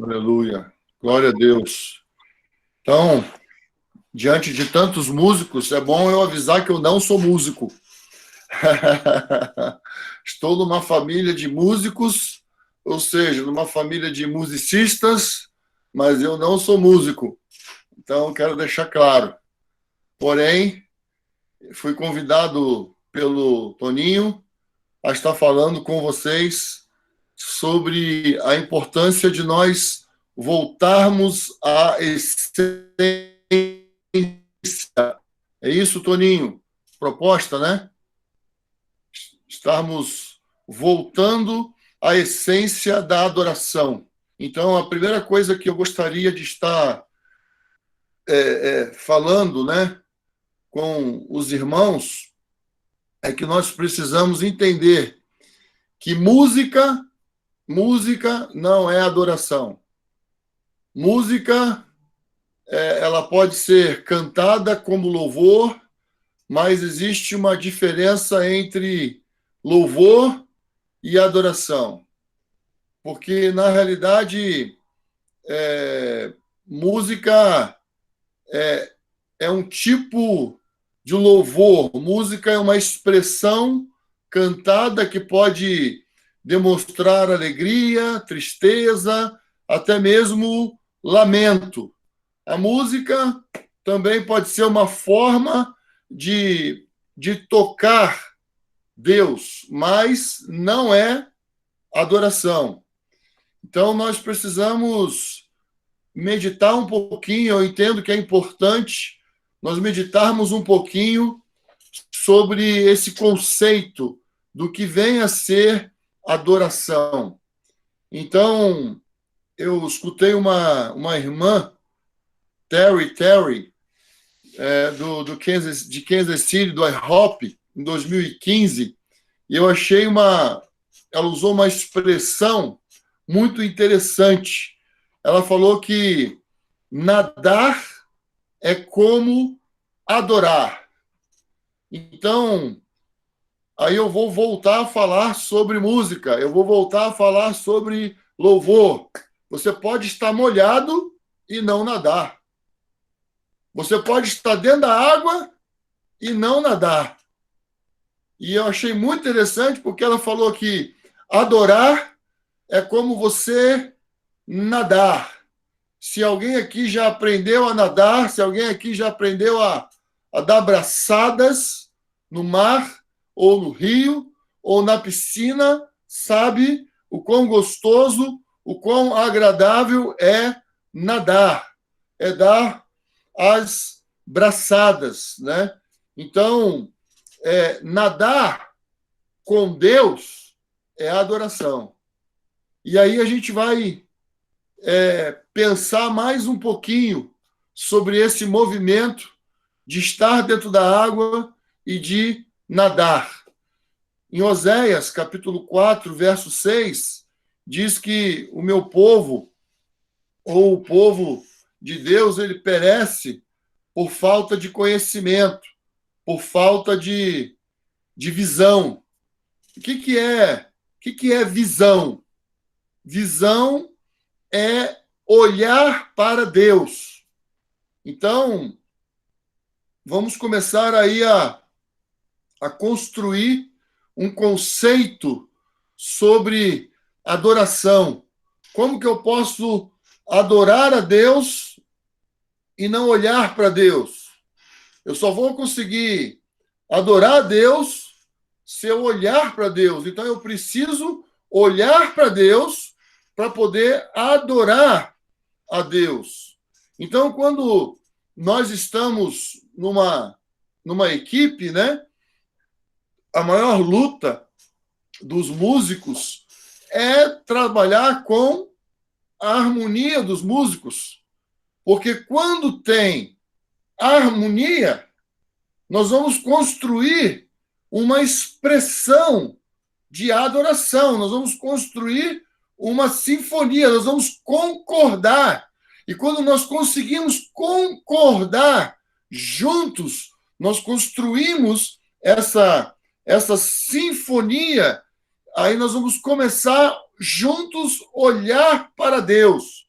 Aleluia. Glória a Deus. Então, diante de tantos músicos, é bom eu avisar que eu não sou músico. Estou numa família de músicos, ou seja, numa família de musicistas, mas eu não sou músico. Então, quero deixar claro. Porém, fui convidado pelo Toninho a estar falando com vocês sobre a importância de nós voltarmos à essência. É isso, Toninho? Proposta, né? Estarmos voltando à essência da adoração. Então, a primeira coisa que eu gostaria de estar falando, né, com os irmãos é que nós precisamos entender que música não é adoração. Música, ela pode ser cantada como louvor, mas existe uma diferença entre louvor e adoração. Porque, na realidade, música é um tipo de louvor. Música é uma expressão cantada que pode demonstrar alegria, tristeza, até mesmo lamento. A música também pode ser uma forma de tocar Deus, mas não é adoração. Então, nós precisamos meditar um pouquinho. Eu entendo que é importante nós meditarmos um pouquinho sobre esse conceito do que vem a ser adoração. Então, eu escutei uma irmã, Terry, de Kansas City, do IHOP, em 2015, e eu achei ela usou uma expressão muito interessante. Ela falou que nadar é como adorar. Então, aí eu vou voltar a falar sobre música, eu vou voltar a falar sobre louvor. Você pode estar molhado e não nadar. Você pode estar dentro da água e não nadar. E eu achei muito interessante porque ela falou que adorar é como você nadar. Se alguém aqui já aprendeu a nadar, se alguém aqui já aprendeu a dar braçadas no mar, ou no rio, ou na piscina, sabe o quão gostoso, o quão agradável é nadar, é dar as braçadas, né? Então, nadar com Deus é adoração. E aí a gente vai pensar mais um pouquinho sobre esse movimento de estar dentro da água e de nadar. Em Oséias, capítulo 4, verso 6, diz que o meu povo, ou o povo de Deus, ele perece por falta de conhecimento, por falta de visão. O que é visão? Visão é olhar para Deus. Então, vamos começar aí a construir um conceito sobre adoração. Como que eu posso adorar a Deus e não olhar para Deus? Eu só vou conseguir adorar a Deus se eu olhar para Deus. Então, eu preciso olhar para Deus para poder adorar a Deus. Então, quando nós estamos numa equipe, né, a maior luta dos músicos é trabalhar com a harmonia dos músicos. Porque quando tem harmonia, nós vamos construir uma expressão de adoração, nós vamos construir uma sinfonia, nós vamos concordar. E quando nós conseguimos concordar juntos, nós construímos essa sinfonia, aí nós vamos começar juntos olhar para Deus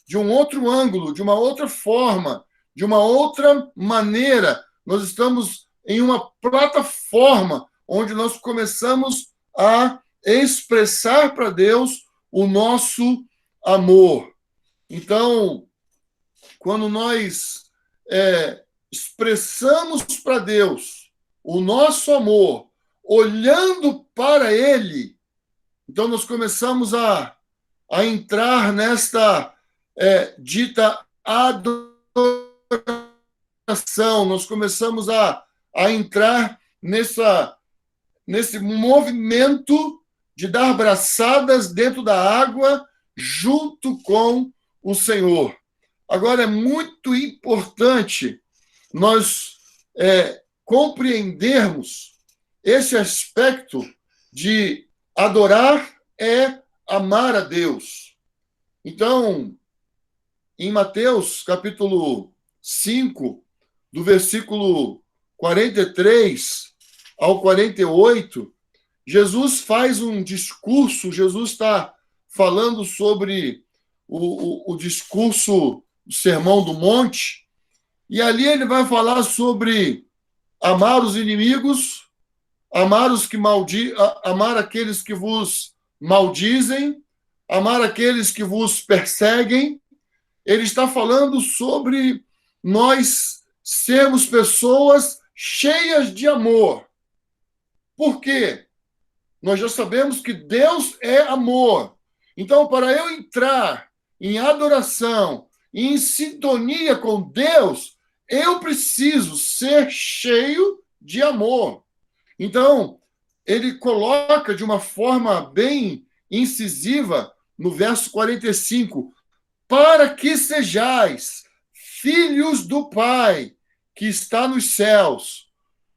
de um outro ângulo, de uma outra forma, de uma outra maneira. Nós estamos em uma plataforma onde nós começamos a expressar para Deus o nosso amor. Então, quando nós expressamos para Deus o nosso amor, olhando para Ele, então nós começamos a entrar nesta dita adoração, nós começamos a entrar nesse movimento de dar braçadas dentro da água junto com o Senhor. Agora, é muito importante nós compreendermos esse aspecto de adorar é amar a Deus. Então, em Mateus, capítulo 5, do versículo 43 ao 48, Jesus faz um discurso, Jesus está falando sobre o discurso do Sermão do Monte, e ali ele vai falar sobre amar os inimigos, amar aqueles que vos maldizem, amar aqueles que vos perseguem. Ele está falando sobre nós sermos pessoas cheias de amor. Por quê? Nós já sabemos que Deus é amor. Então, para eu entrar em adoração, em sintonia com Deus, eu preciso ser cheio de amor. Então, ele coloca de uma forma bem incisiva no verso 45, para que sejais filhos do Pai que está nos céus.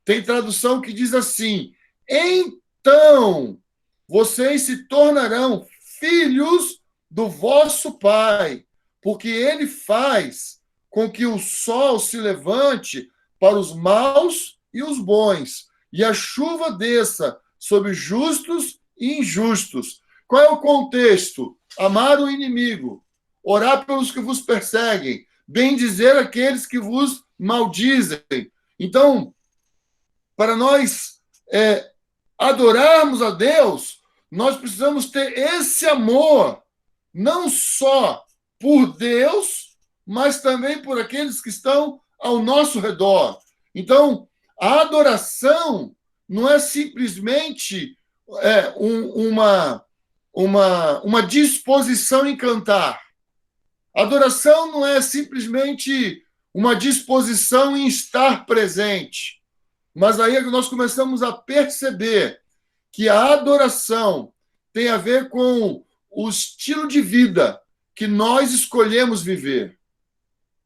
Tem tradução que diz assim: então vocês se tornarão filhos do vosso Pai, porque ele faz com que o sol se levante para os maus e os bons, e a chuva desça sobre justos e injustos. Qual é o contexto? Amar o inimigo, orar pelos que vos perseguem, bendizer aqueles que vos maldizem. Então, para nós adorarmos a Deus, nós precisamos ter esse amor, não só por Deus, mas também por aqueles que estão ao nosso redor. Então, a adoração não é simplesmente uma disposição em cantar. Adoração não é simplesmente uma disposição em estar presente. Mas aí nós começamos a perceber que a adoração tem a ver com o estilo de vida que nós escolhemos viver.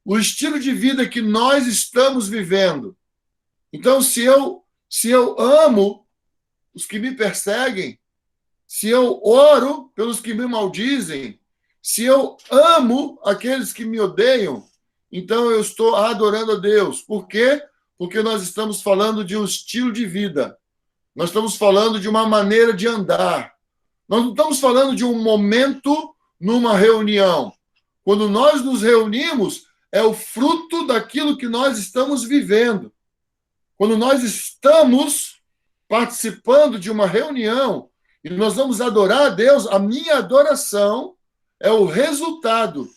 O estilo de vida que nós estamos vivendo. Então, se eu amo os que me perseguem, se eu oro pelos que me maldizem, se eu amo aqueles que me odeiam, então eu estou adorando a Deus. Por quê? Porque nós estamos falando de um estilo de vida. Nós estamos falando de uma maneira de andar. Nós não estamos falando de um momento numa reunião. Quando nós nos reunimos, é o fruto daquilo que nós estamos vivendo. Quando nós estamos participando de uma reunião e nós vamos adorar a Deus, a minha adoração é o resultado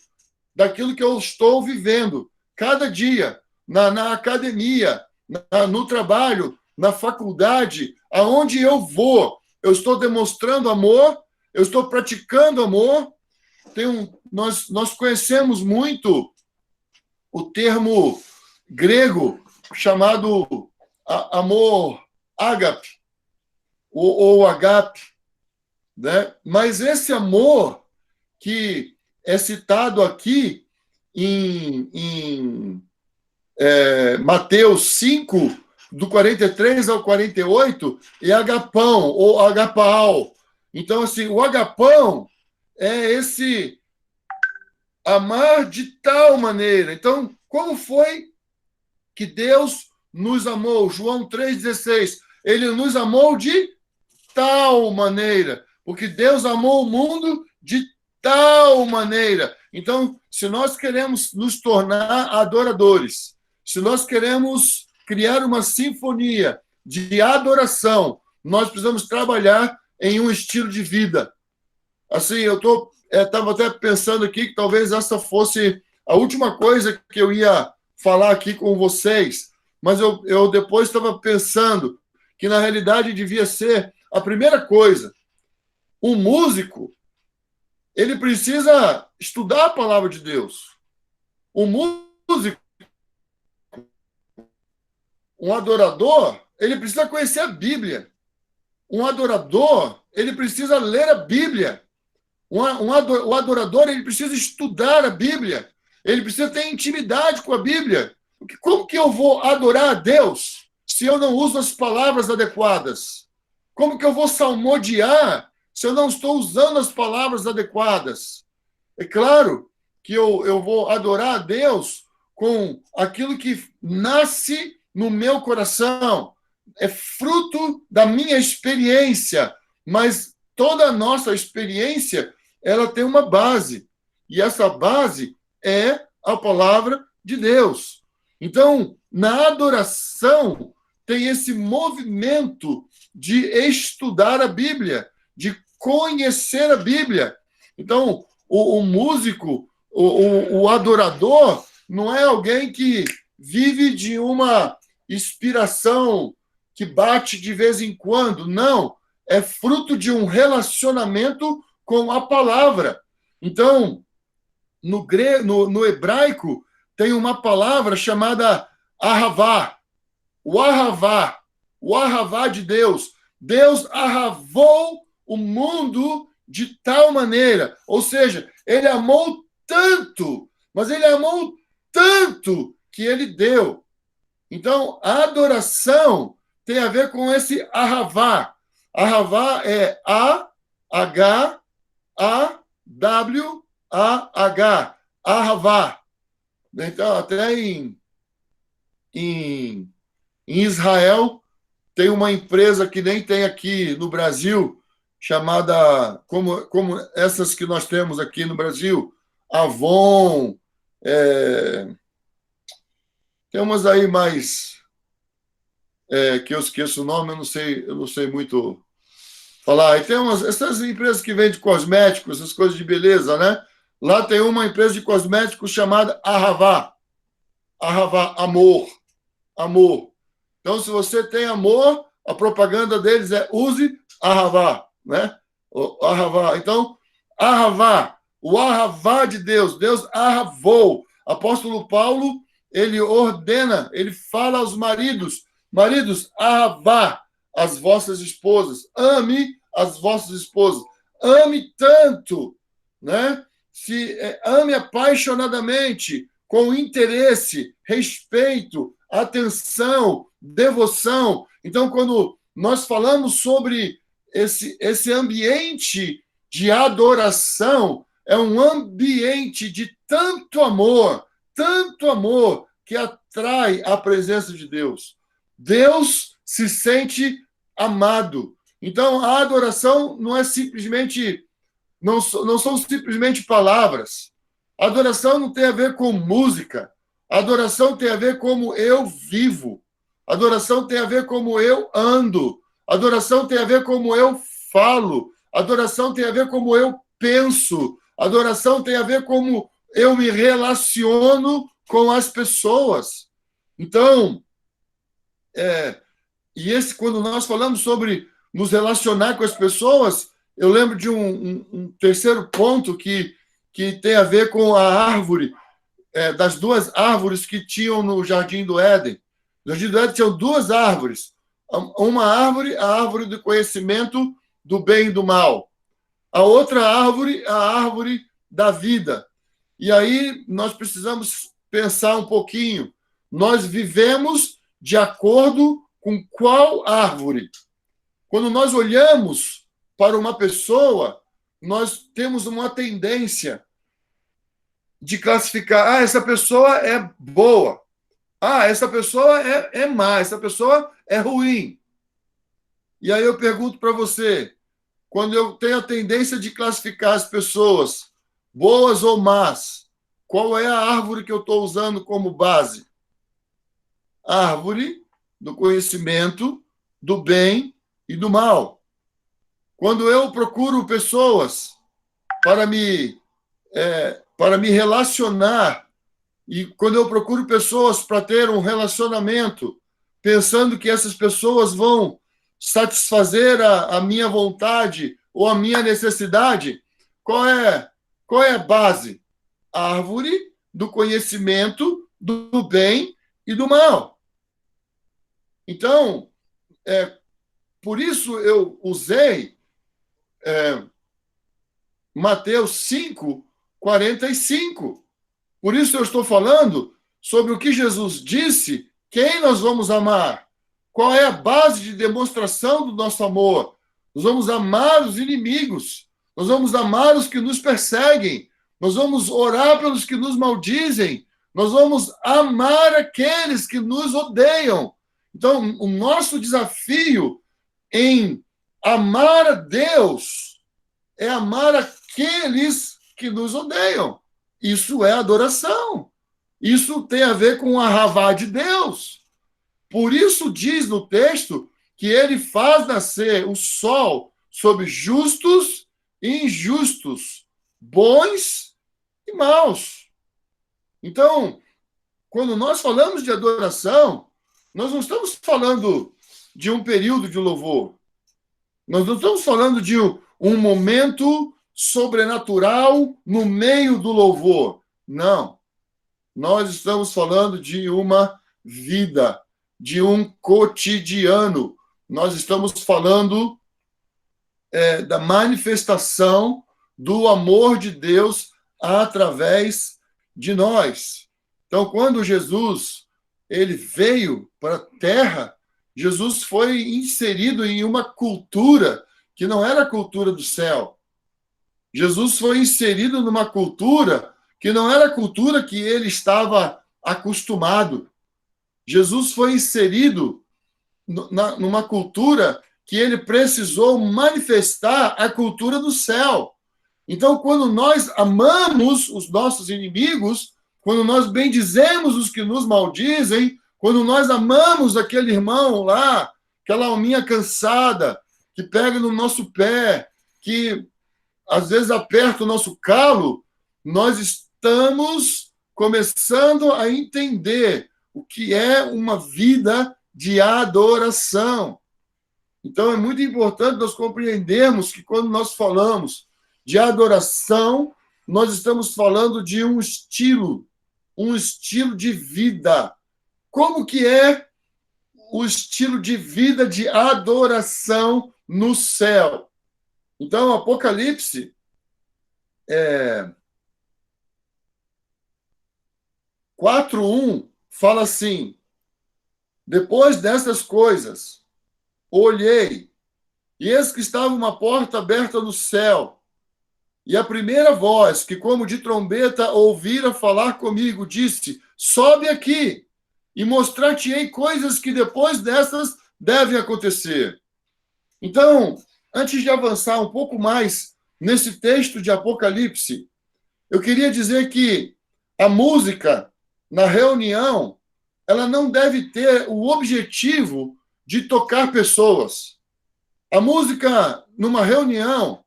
daquilo que eu estou vivendo cada dia, na academia, no trabalho, na faculdade, aonde eu vou. Eu estou demonstrando amor, eu estou praticando amor. Nós conhecemos muito o termo grego chamado amor ágape, ou agape, né? Mas esse amor que é citado aqui em Mateus 5, do 43 ao 48, é agapão, ou agapau. Então, assim, o agapão é esse amar de tal maneira. Então, como foi que Deus nos amou? João 3,16. Ele nos amou de tal maneira. Porque Deus amou o mundo de tal maneira. Então, se nós queremos nos tornar adoradores, se nós queremos criar uma sinfonia de adoração, nós precisamos trabalhar em um estilo de vida. Assim, eu estava até pensando aqui que talvez essa fosse a última coisa que eu ia falar aqui com vocês, mas eu depois estava pensando que, na realidade, devia ser a primeira coisa. Um músico, ele precisa estudar a palavra de Deus. Um músico, um adorador, ele precisa conhecer a Bíblia. Um adorador, ele precisa ler a Bíblia. O adorador, ele precisa estudar a Bíblia. Ele precisa ter intimidade com a Bíblia. Como que eu vou adorar a Deus se eu não uso as palavras adequadas? Como que eu vou salmodiar se eu não estou usando as palavras adequadas? É claro que eu vou adorar a Deus com aquilo que nasce no meu coração. É fruto da minha experiência, mas toda a nossa experiência, ela tem uma base, e essa base é a palavra de Deus. Então, na adoração, tem esse movimento de estudar a Bíblia, de conhecer a Bíblia. Então, o músico, o adorador, não é alguém que vive de uma inspiração que bate de vez em quando. Não, é fruto de um relacionamento com a palavra. Então, no hebraico, tem uma palavra chamada ahavá. O ahavá de Deus. Deus ahavou o mundo de tal maneira. Ou seja, ele amou tanto, mas ele amou tanto que ele deu. Então, a adoração tem a ver com esse ahavá. Ahavá é A-H-A-W-A-H. Ahavá. Então, até em Israel, tem uma empresa que nem tem aqui no Brasil, chamada, como essas que nós temos aqui no Brasil, Avon, tem umas aí mais que eu esqueço o nome, eu não sei muito falar. E tem essas empresas que vendem cosméticos, essas coisas de beleza, né? Lá tem uma empresa de cosméticos chamada Ahavá. Ahavá, amor. Amor. Então, se você tem amor, a propaganda deles é use Ahavá, né? O Ahavá. Então, Ahavá, o Ahavá de Deus, Deus ahavou. Apóstolo Paulo, ele ordena, ele fala aos maridos, ahavá as vossas esposas, ame as vossas esposas, ame tanto, né? Ame apaixonadamente, com interesse, respeito, atenção, devoção. Então, quando nós falamos sobre esse ambiente de adoração, é um ambiente de tanto amor que atrai a presença de Deus. Deus se sente amado. Então, a adoração não é simplesmente, não são simplesmente palavras. A adoração não tem a ver com música. A adoração tem a ver como eu vivo. A adoração tem a ver como eu ando. A adoração tem a ver como eu falo. A adoração tem a ver como eu penso. A adoração tem a ver como eu me relaciono com as pessoas. Então, quando nós falamos sobre nos relacionar com as pessoas, eu lembro de um terceiro ponto que tem a ver com a árvore, das duas árvores que tinham no Jardim do Éden. No Jardim do Éden tinham duas árvores. Uma árvore, a árvore do conhecimento do bem e do mal. A outra árvore, a árvore da vida. E aí nós precisamos pensar um pouquinho. Nós vivemos de acordo com qual árvore? Quando nós olhamos para uma pessoa, nós temos uma tendência de classificar, essa pessoa é boa, essa pessoa é má, essa pessoa é ruim. E aí eu pergunto para você, quando eu tenho a tendência de classificar as pessoas boas ou más, qual é a árvore que eu estou usando como base? A árvore do conhecimento do bem e do mal. Quando eu procuro pessoas para me relacionar, e quando eu procuro pessoas para ter um relacionamento, pensando que essas pessoas vão satisfazer a minha vontade ou a minha necessidade, qual é a base? A árvore do conhecimento do bem e do mal. Então, por isso eu usei Mateus 5, 45. Por isso eu estou falando sobre o que Jesus disse, quem nós vamos amar, qual é a base de demonstração do nosso amor. Nós vamos amar os inimigos, nós vamos amar os que nos perseguem, nós vamos orar pelos que nos maldizem, nós vamos amar aqueles que nos odeiam. Então, o nosso desafio em amar a Deus é amar aqueles que nos odeiam. Isso é adoração. Isso tem a ver com a Ahavá de Deus. Por isso diz no texto que ele faz nascer o sol sobre justos e injustos, bons e maus. Então, quando nós falamos de adoração, nós não estamos falando de um período de louvor. Nós não estamos falando de um momento sobrenatural no meio do louvor. Não. Nós estamos falando de uma vida, de um cotidiano. Nós estamos falando da manifestação do amor de Deus através de nós. Então, quando Jesus ele veio para a Terra, Jesus foi inserido em uma cultura que não era a cultura do céu. Jesus foi inserido numa cultura que não era a cultura que ele estava acostumado. Jesus foi inserido numa cultura que ele precisou manifestar a cultura do céu. Então, quando nós amamos os nossos inimigos, quando nós bendizemos os que nos maldizem, quando nós amamos aquele irmão lá, aquela alminha cansada, que pega no nosso pé, que às vezes aperta o nosso calo, nós estamos começando a entender o que é uma vida de adoração. Então, é muito importante nós compreendermos que quando nós falamos de adoração, nós estamos falando de um estilo de vida. Como que é o estilo de vida de adoração no céu? Então, Apocalipse 4:1 fala assim: depois dessas coisas, olhei, e eis que estava uma porta aberta no céu, e a primeira voz, que como de trombeta ouvira falar comigo, disse: sobe aqui, e mostrar-te-ei coisas que depois dessas devem acontecer. Então, antes de avançar um pouco mais nesse texto de Apocalipse, eu queria dizer que a música, na reunião, ela não deve ter o objetivo de tocar pessoas. A música, numa reunião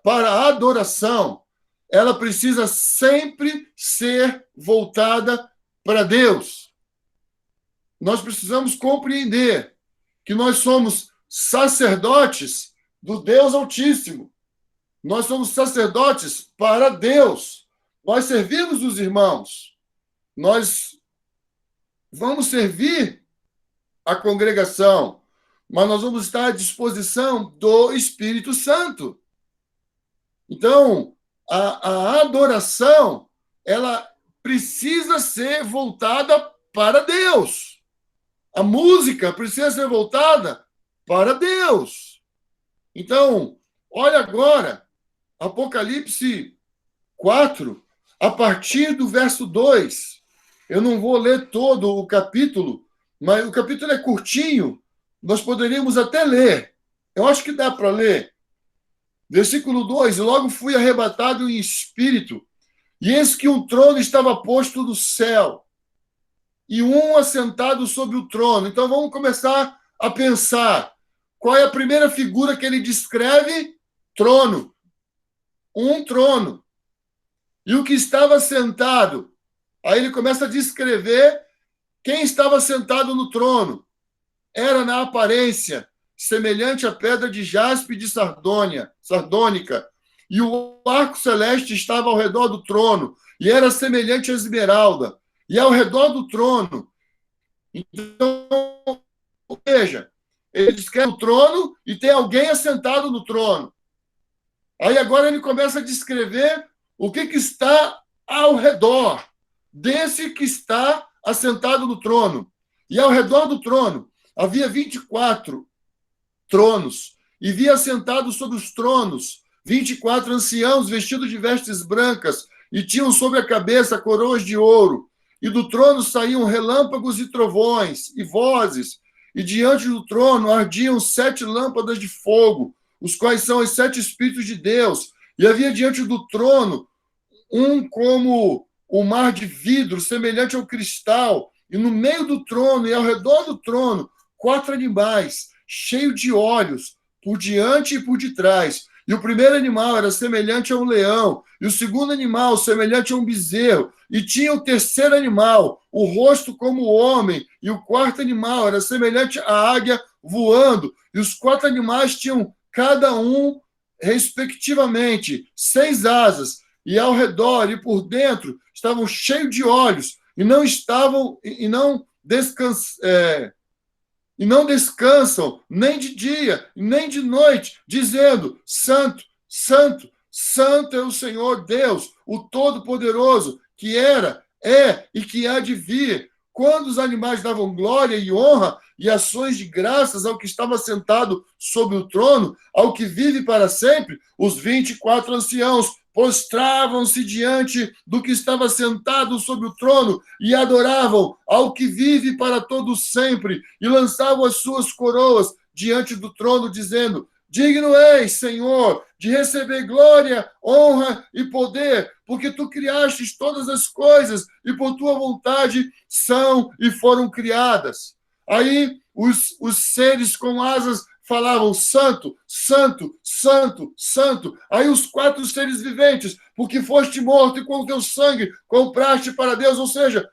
para a adoração, ela precisa sempre ser voltada para Deus. Nós precisamos compreender que nós somos sacerdotes do Deus Altíssimo. Nós somos sacerdotes para Deus. Nós servimos os irmãos. Nós vamos servir a congregação, mas nós vamos estar à disposição do Espírito Santo. Então, a adoração, ela precisa ser voltada para Deus. A música precisa ser voltada para Deus. Então, olha agora, Apocalipse 4, a partir do verso 2. Eu não vou ler todo o capítulo, mas o capítulo é curtinho, nós poderíamos até ler. Eu acho que dá para ler. Versículo 2: logo fui arrebatado em espírito, e eis que um trono estava posto no céu, e um assentado sobre o trono. Então vamos começar a pensar. Qual é a primeira figura que ele descreve? Trono. Um trono. E o que estava sentado? Aí ele começa a descrever quem estava sentado no trono. Era na aparência semelhante à pedra de jaspe de sardônica, e o arco celeste estava ao redor do trono, e era semelhante à esmeralda, e ao redor do trono. Então, veja, ele descreve o trono e tem alguém assentado no trono. Aí agora ele começa a descrever o que está ao redor desse que está assentado no trono. E ao redor do trono havia 24 tronos, e via assentados sobre os tronos 24 anciãos vestidos de vestes brancas, e tinham sobre a cabeça coroas de ouro. E do trono saíam relâmpagos e trovões, e vozes, e diante do trono ardiam 7 lâmpadas de fogo, os quais são os 7 Espíritos de Deus. E havia diante do trono um como o mar de vidro, semelhante ao cristal, e no meio do trono e ao redor do trono, 4 animais, cheios de olhos, por diante e por detrás. E o primeiro animal era semelhante a um leão, e o segundo animal semelhante a um bezerro, e tinha o terceiro animal, o rosto como o homem, e o quarto animal era semelhante à águia voando, e os 4 animais tinham cada um, respectivamente, 6 asas, e ao redor e por dentro estavam cheios de olhos, e não descansam nem de dia, nem de noite, dizendo: Santo, Santo, Santo é o Senhor Deus, o Todo-Poderoso, que era, é e que há de vir. Quando os animais davam glória e honra e ações de graças ao que estava sentado sobre o trono, ao que vive para sempre, os 24 anciãos prostravam-se diante do que estava sentado sobre o trono e adoravam ao que vive para todo sempre, e lançavam as suas coroas diante do trono, dizendo: digno és, Senhor, de receber glória, honra e poder, porque tu criastes todas as coisas e por tua vontade são e foram criadas. Aí os seres com asas falavam: santo, santo, santo, santo. Aí os 4 seres viventes, porque foste morto e com o teu sangue compraste para Deus. Ou seja,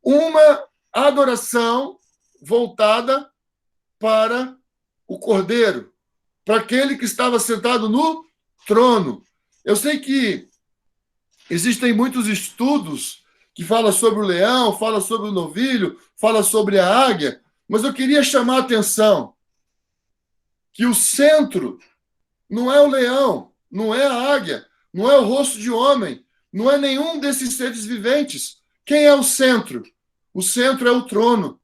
uma adoração voltada para o Cordeiro, para aquele que estava sentado no trono. Eu sei que existem muitos estudos que falam sobre o leão, falam sobre o novilho, falam sobre a águia, mas eu queria chamar a atenção que o centro não é o leão, não é a águia, não é o rosto de homem, não é nenhum desses seres viventes. Quem é o centro? O centro é o trono.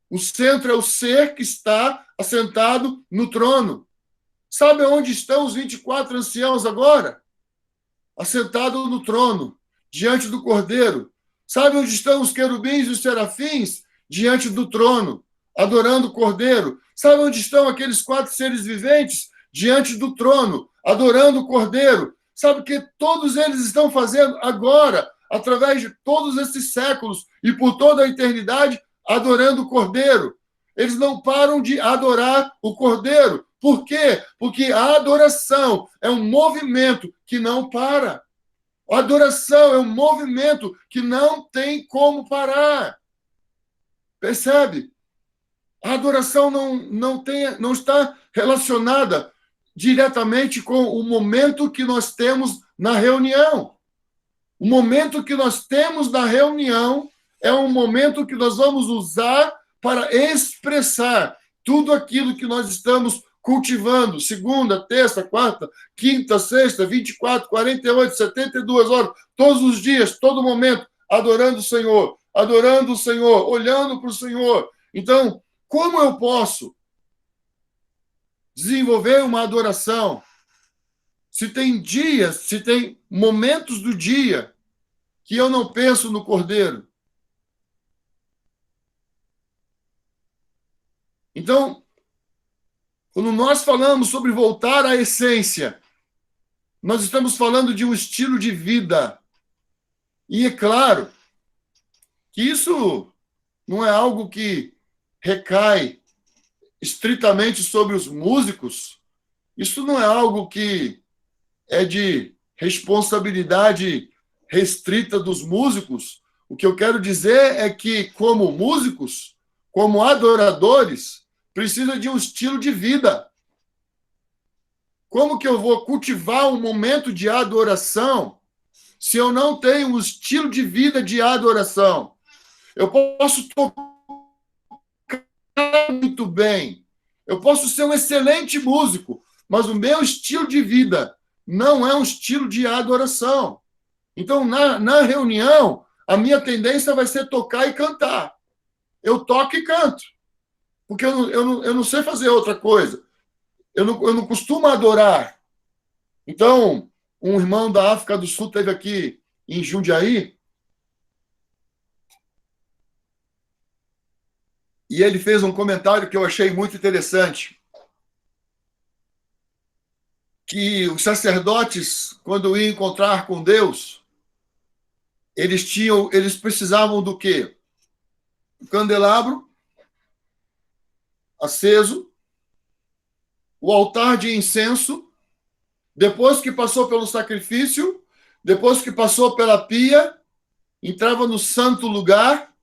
O centro é o ser que está assentado no trono. Sabe onde estão os 24 anciãos agora? Assentados no trono, diante do Cordeiro. Sabe onde estão os querubins e os serafins? Diante do trono, adorando o Cordeiro. Sabe onde estão aqueles 4 seres viventes? Diante do trono, adorando o Cordeiro. Sabe o que todos eles estão fazendo agora, através de todos esses séculos e por toda a eternidade, adorando o Cordeiro. Eles não param de adorar o Cordeiro. Por quê? Porque a adoração é um movimento que não para. A adoração é um movimento que não tem como parar. Percebe? A adoração não está relacionada diretamente com o momento que nós temos na reunião. O momento que nós temos na reunião é um momento que nós vamos usar para expressar tudo aquilo que nós estamos cultivando, segunda, terça, quarta, quinta, sexta, 24, 48, 72 horas, todos os dias, todo momento, adorando o Senhor, olhando para o Senhor. Então, como eu posso desenvolver uma adoração se tem dias, se tem momentos do dia que eu não penso no Cordeiro? Então, Quando nós falamos sobre voltar à essência, nós estamos falando de um estilo de vida. E é claro que isso não é algo que recai estritamente sobre os músicos. Isso não é algo que é de responsabilidade restrita dos músicos. O que eu quero dizer é que, como músicos, como adoradores, precisa de um estilo de vida. Como que eu vou cultivar um momento de adoração se eu não tenho um estilo de vida de adoração? Eu posso tocar muito bem, eu posso ser um excelente músico, mas o meu estilo de vida não é um estilo de adoração. Então, na reunião, a minha tendência vai ser tocar e cantar. Eu toco e canto, porque eu não sei fazer outra coisa. Eu não costumo adorar. Então, um irmão da África do Sul esteve aqui em Jundiaí e ele fez um comentário que eu achei muito interessante, que os sacerdotes, quando iam encontrar com Deus, eles precisavam do quê? O candelabro aceso, o altar de incenso, depois que passou pelo sacrifício, depois que passou pela pia, entrava no santo lugar.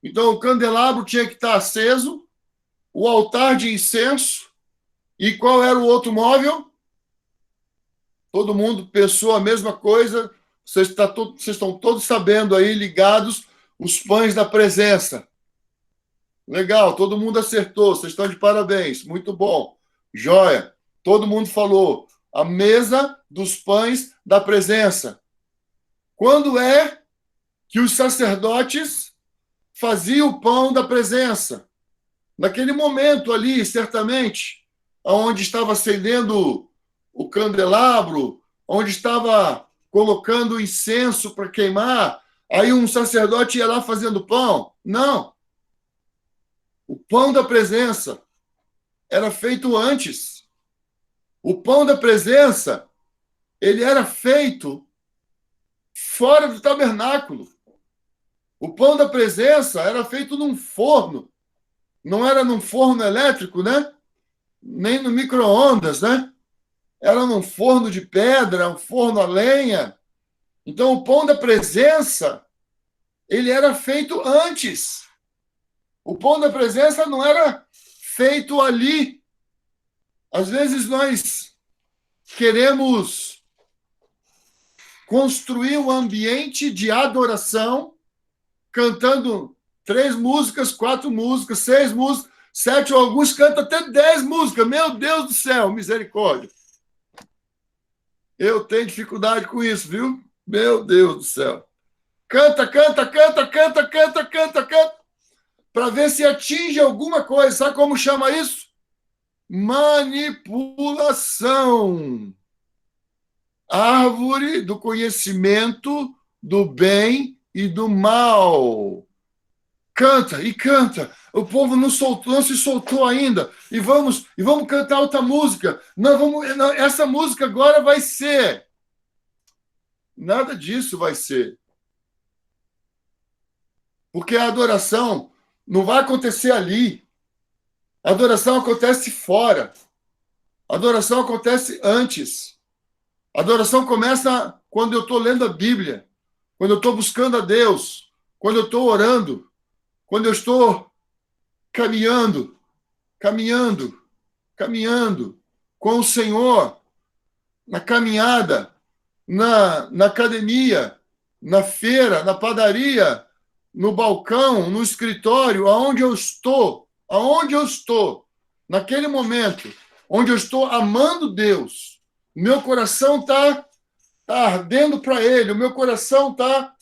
Então o candelabro tinha que estar aceso, o altar de incenso, e qual era o outro móvel? Todo mundo pensou a mesma coisa, vocês estão todos sabendo aí, ligados, os pães da presença. Legal, todo mundo acertou, vocês estão de parabéns, muito bom. Joia, todo mundo falou, a mesa dos pães da presença. Quando é que os sacerdotes faziam o pão da presença? Naquele momento ali, certamente, onde estava acendendo o candelabro, onde estava colocando incenso para queimar, aí um sacerdote ia lá fazendo pão? Não. O pão da presença era feito antes. O pão da presença, ele era feito fora do tabernáculo. O pão da presença era feito num forno. Não era num forno elétrico, né? Nem no micro-ondas, né? Era num forno de pedra, um forno a lenha. Então, o pão da presença, ele era feito antes. O pão da presença não era feito ali. Às vezes nós queremos construir um ambiente de adoração, cantando 3 músicas, 4 músicas, 6 músicas, 7, ou alguns cantam até 10 músicas. Meu Deus do céu, misericórdia. Eu tenho dificuldade com isso, viu? Meu Deus do céu. Canta, canta, canta, canta, canta, canta, canta, para ver se atinge alguma coisa. Sabe como chama isso? Manipulação. Árvore do conhecimento do bem e do mal. Canta e canta. O povo não se soltou ainda. E vamos cantar outra música. Não, essa música agora vai ser. Nada disso vai ser. Porque a adoração não vai acontecer ali. A adoração acontece fora. A adoração acontece antes. A adoração começa quando eu estou lendo a Bíblia, quando eu estou buscando a Deus, quando eu estou orando, quando eu estou caminhando com o Senhor, na caminhada, na academia, na feira, na padaria, no balcão, no escritório, aonde eu estou, naquele momento, onde eu estou amando Deus, meu coração está ardendo para Ele, o meu coração está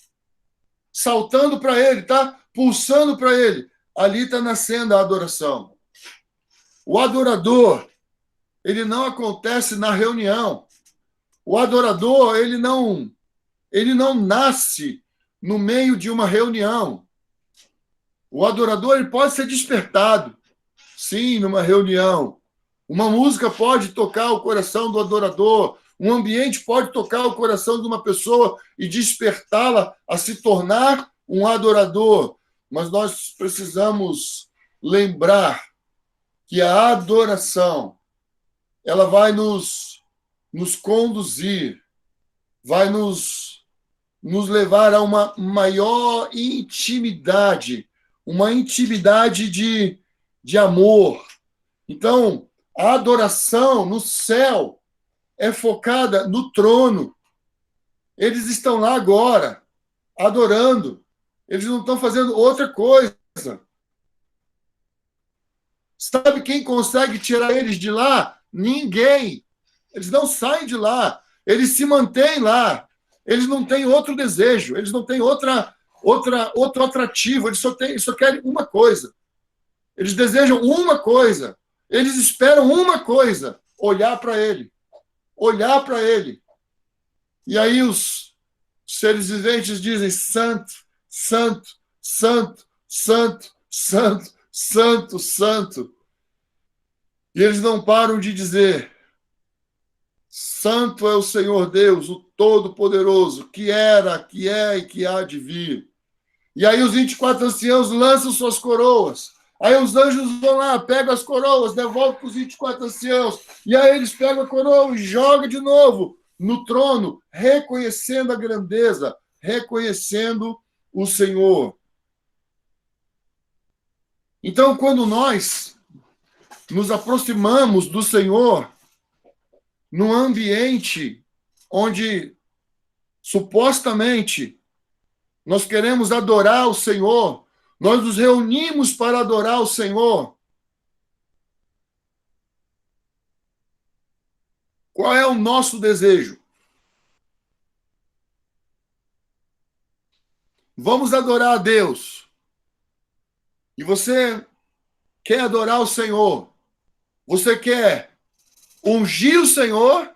saltando para Ele, está pulsando para Ele. Ali está nascendo a adoração. O adorador, ele não acontece na reunião. O adorador, ele não nasce no meio de uma reunião. O adorador, ele pode ser despertado, sim, numa reunião. Uma música pode tocar o coração do adorador, um ambiente pode tocar o coração de uma pessoa e despertá-la a se tornar um adorador. Mas nós precisamos lembrar que a adoração, ela vai nos conduzir, vai nos levar a uma maior intimidade, uma intimidade de amor. Então, a adoração no céu é focada no trono. Eles estão lá agora, adorando. Eles não estão fazendo outra coisa. Sabe quem consegue tirar eles de lá? Ninguém. Eles não saem de lá. Eles se mantêm lá. Eles não têm outro desejo. Eles não têm outro atrativo. Eles só querem uma coisa. Eles desejam uma coisa. Eles esperam uma coisa: olhar para ele. Olhar para ele. E aí os seres viventes dizem: santo, santo, santo, santo, santo, santo, santo. E eles não param de dizer: santo é o Senhor Deus, o Todo-Poderoso, que era, que é e que há de vir. E aí os 24 anciãos lançam suas coroas. Aí os anjos vão lá, pegam as coroas, devolvem para os 24 anciãos. E aí eles pegam a coroa e jogam de novo no trono, reconhecendo a grandeza, reconhecendo o Senhor. Então, quando nós nos aproximamos do Senhor num ambiente onde supostamente nós queremos adorar o Senhor, nós nos reunimos para adorar o Senhor. Qual é o nosso desejo? Vamos adorar a Deus. E você quer adorar o Senhor? Você quer ungir o Senhor?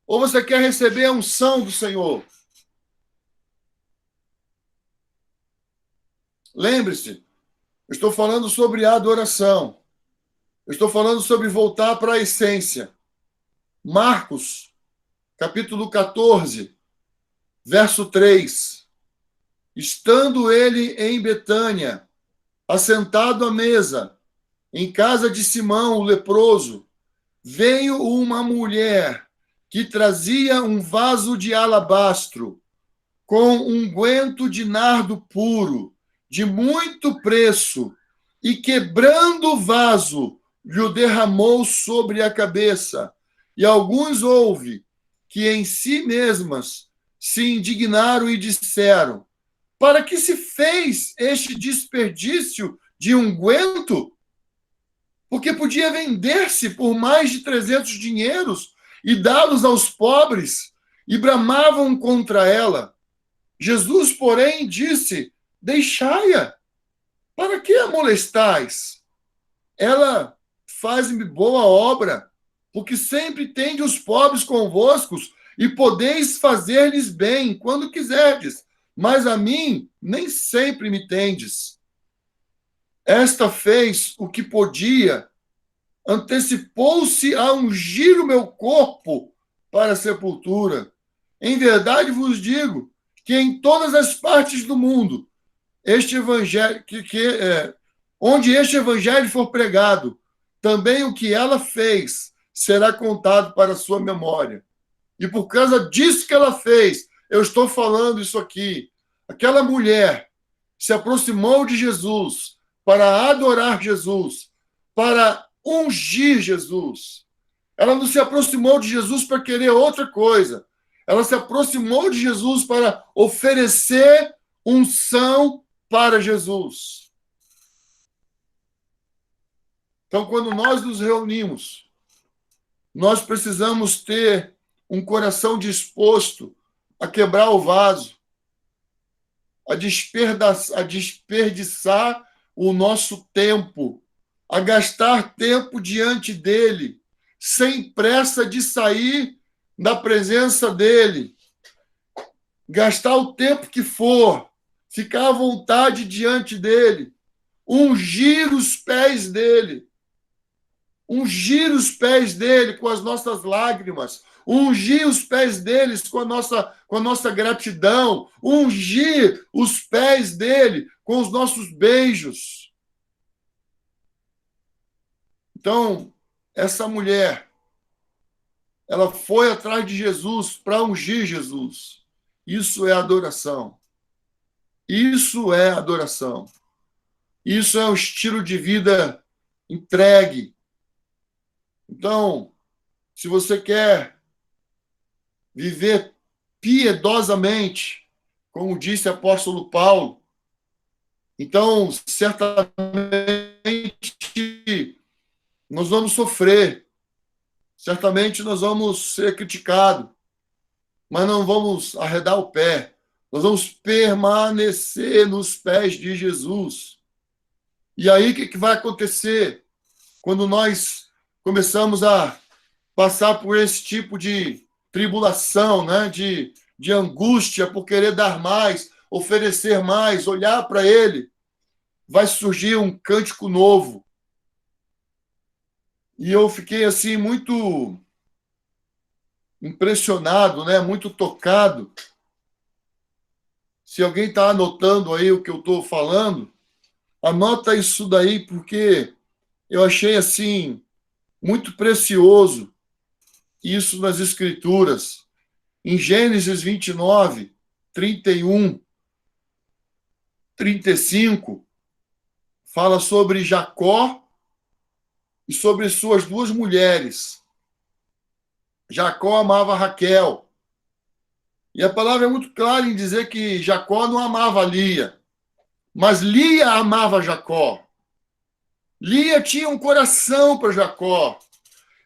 Ou você quer receber a unção do Senhor? Lembre-se, eu estou falando sobre a adoração. Eu estou falando sobre voltar para a essência. Marcos, capítulo 14, verso 3. Estando ele em Betânia, assentado à mesa, em casa de Simão, o leproso, veio uma mulher que trazia um vaso de alabastro com unguento de nardo puro, de muito preço, e quebrando o vaso, lhe derramou sobre a cabeça. E alguns houve que em si mesmas se indignaram e disseram: para que se fez este desperdício de unguento? Porque podia vender-se por mais de 300 dinheiros e dá-los aos pobres, e bramavam contra ela. Jesus, porém, disse: deixai-a, para que a molestais? Ela faz-me boa obra, porque sempre tende os pobres convosco, e podeis fazer-lhes bem quando quiserdes, mas a mim nem sempre me tendes. Esta fez o que podia, antecipou-se a ungir o meu corpo para a sepultura. Em verdade vos digo que em todas as partes do mundo, este evangelho, onde este evangelho for pregado, também o que ela fez será contado para a sua memória. E por causa disso que ela fez, eu estou falando isso aqui. Aquela mulher se aproximou de Jesus para adorar Jesus, para ungir Jesus. Ela não se aproximou de Jesus para querer outra coisa. Ela se aproximou de Jesus para oferecer unção para Jesus. Então, quando nós nos reunimos, nós precisamos ter um coração disposto a quebrar o vaso, a desperdiçar o nosso tempo, a gastar tempo diante dele, sem pressa de sair da presença dele, gastar o tempo que for, ficar à vontade diante dele, ungir os pés dele, ungir os pés dele com as nossas lágrimas, ungir os pés deles com a nossa gratidão, ungir os pés dele com os nossos beijos. Então, essa mulher, ela foi atrás de Jesus para ungir Jesus. Isso é adoração. Isso é adoração. Isso é um estilo de vida entregue. Então, se você quer viver piedosamente, como disse o apóstolo Paulo, então, certamente, nós vamos sofrer. Certamente, nós vamos ser criticados. Mas não vamos arredar o pé. Nós vamos permanecer nos pés de Jesus. E aí, o que vai acontecer quando nós começamos a passar por esse tipo de tribulação, né? de angústia por querer dar mais, oferecer mais, olhar para Ele? Vai surgir um cântico novo. E eu fiquei assim muito impressionado, né? Muito tocado. Se alguém está anotando aí o que eu estou falando, anota isso daí, porque eu achei assim muito precioso isso nas Escrituras. Em Gênesis 29, 31, 35, fala sobre Jacó e sobre suas duas mulheres. Jacó amava Raquel. E a palavra é muito clara em dizer que Jacó não amava Lia, mas Lia amava Jacó. Lia tinha um coração para Jacó.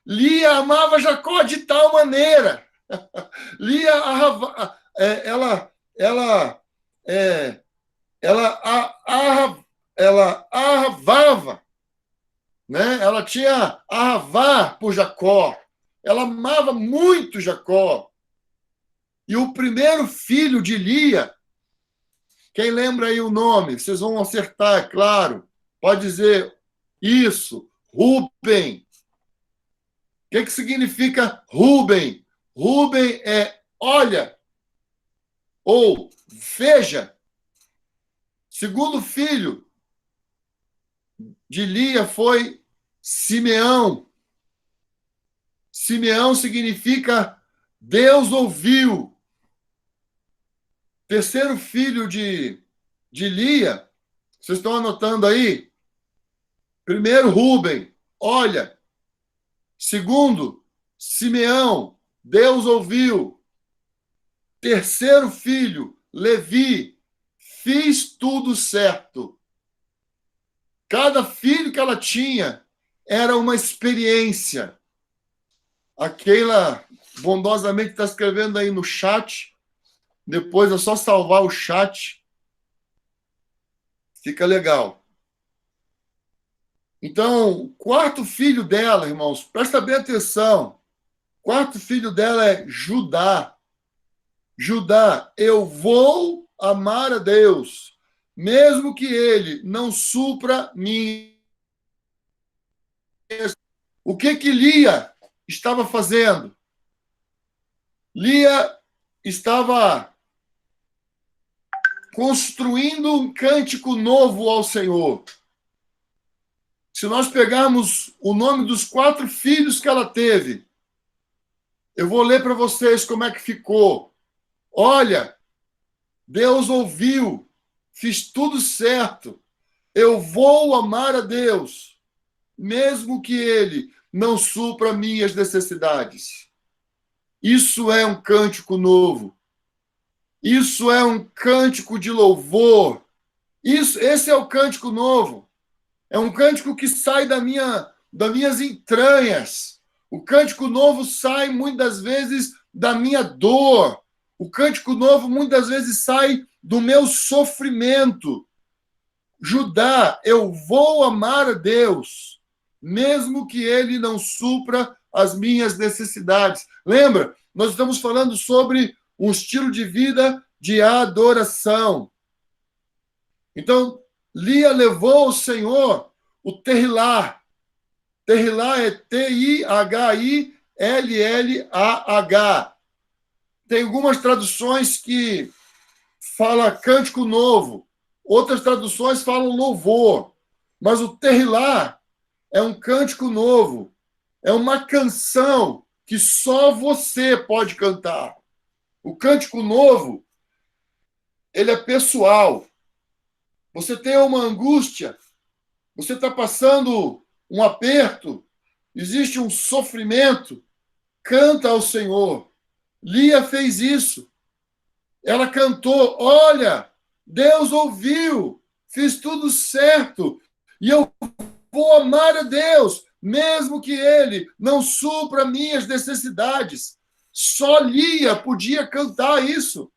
Lia amava Jacó de tal maneira. Lia, ela arravava, né? Ela tinha arravar por Jacó. Ela amava muito Jacó. E o primeiro filho de Lia, quem lembra aí o nome? Vocês vão acertar, é claro. Pode dizer isso, Rúben. O que significa Rúben? Rúben é olha ou veja. Segundo filho de Lia foi Simeão. Simeão significa Deus ouviu. Terceiro filho de Lia, vocês estão anotando aí? Primeiro, Rúben, olha. Segundo, Simeão, Deus ouviu. Terceiro filho, Levi, fiz tudo certo. Cada filho que ela tinha era uma experiência. A Keila bondosamente está escrevendo aí no chat. Depois é só salvar o chat. Fica legal. Então, o quarto filho dela, irmãos, presta bem atenção. O quarto filho dela é Judá. Judá, eu vou amar a Deus, mesmo que ele não supra minhas. O que Lia estava fazendo? Lia estava construindo um cântico novo ao Senhor. Se nós pegarmos o nome dos 4 filhos que ela teve, eu vou ler para vocês como é que ficou. Olha, Deus ouviu, fiz tudo certo. Eu vou amar a Deus, mesmo que Ele não supra minhas necessidades. Isso é um cântico novo. Isso é um cântico de louvor. Esse é o cântico novo. É um cântico que sai das minhas entranhas. O cântico novo sai, muitas vezes, da minha dor. O cântico novo, muitas vezes, sai do meu sofrimento. Judá, eu vou amar a Deus, mesmo que Ele não supra as minhas necessidades. Lembra? Nós estamos falando sobre um estilo de vida de adoração. Então, Lia levou ao Senhor o terrilar. Tehillah é T-I-H-I-L-L-A-H. Tem algumas traduções que falam cântico novo, outras traduções falam louvor, mas o Tehillah é um cântico novo, é uma canção que só você pode cantar. O cântico novo, ele é pessoal. Você tem uma angústia, você está passando um aperto, existe um sofrimento, canta ao Senhor. Lia fez isso. Ela cantou, olha, Deus ouviu, fiz tudo certo, e eu vou amar a Deus, mesmo que Ele não supra minhas necessidades. Só Lia podia cantar isso.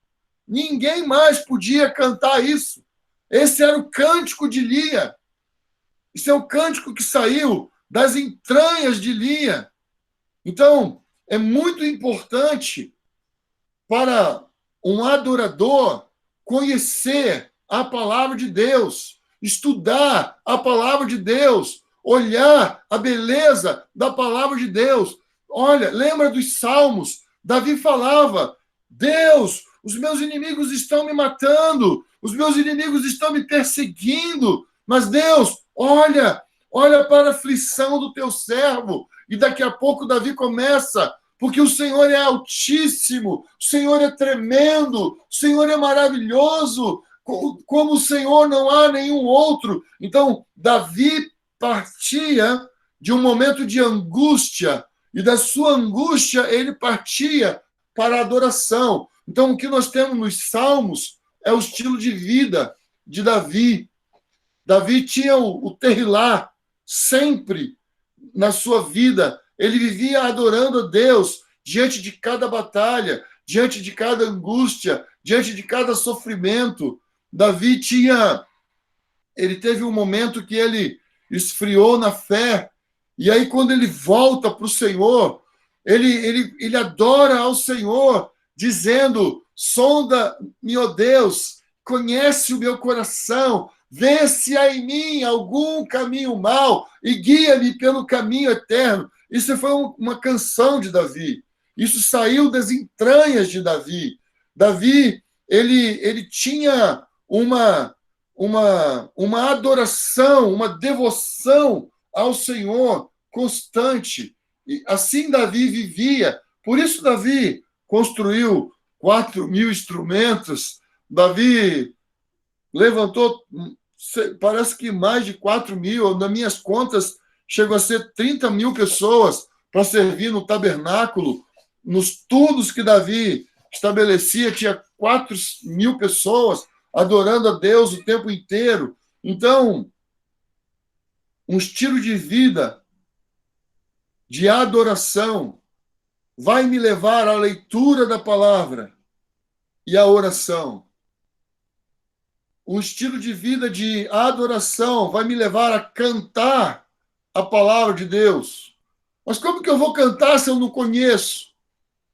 Ninguém mais podia cantar isso. Esse era o cântico de Lia. Esse é o cântico que saiu das entranhas de Lia. Então, é muito importante para um adorador conhecer a palavra de Deus, estudar a palavra de Deus, olhar a beleza da palavra de Deus. Olha, lembra dos Salmos? Davi falava, Deus, os meus inimigos estão me matando, os meus inimigos estão me perseguindo, mas Deus, olha para a aflição do teu servo. E daqui a pouco Davi começa, porque o Senhor é altíssimo, o Senhor é tremendo, o Senhor é maravilhoso, como o Senhor não há nenhum outro. Então, Davi partia de um momento de angústia, e da sua angústia ele partia para a adoração. Então, o que nós temos nos Salmos é o estilo de vida de Davi. Davi tinha o Tehillah sempre na sua vida. Ele vivia adorando a Deus diante de cada batalha, diante de cada angústia, diante de cada sofrimento. Davi ele teve um momento que ele esfriou na fé, e aí quando ele volta para o Senhor, ele adora ao Senhor, dizendo, sonda-me, ó Deus, conhece o meu coração, vê se há em mim algum caminho mau e guia-me pelo caminho eterno. Isso foi uma canção de Davi. Isso saiu das entranhas de Davi. Davi, ele tinha uma adoração, uma devoção ao Senhor constante. E assim Davi vivia. Por isso Davi construiu 4.000 instrumentos. Davi levantou, parece que mais de 4.000, nas minhas contas, chegou a ser 30.000 pessoas para servir no tabernáculo. Nos tudos que Davi estabelecia, tinha 4.000 pessoas adorando a Deus o tempo inteiro. Então, um estilo de vida de adoração vai me levar à leitura da palavra e à oração. Um estilo de vida de adoração vai me levar a cantar a palavra de Deus. Mas como que eu vou cantar se eu não conheço?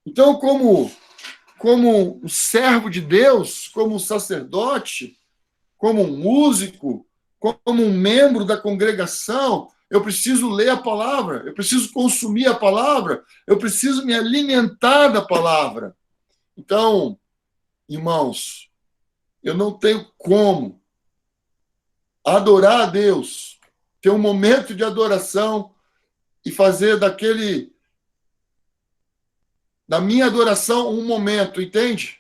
Então, como um servo de Deus, como um sacerdote, como um músico, como um membro da congregação, eu preciso ler a palavra, eu preciso consumir a palavra, eu preciso me alimentar da palavra. Então, irmãos, eu não tenho como adorar a Deus, ter um momento de adoração e fazer da minha adoração um momento, entende?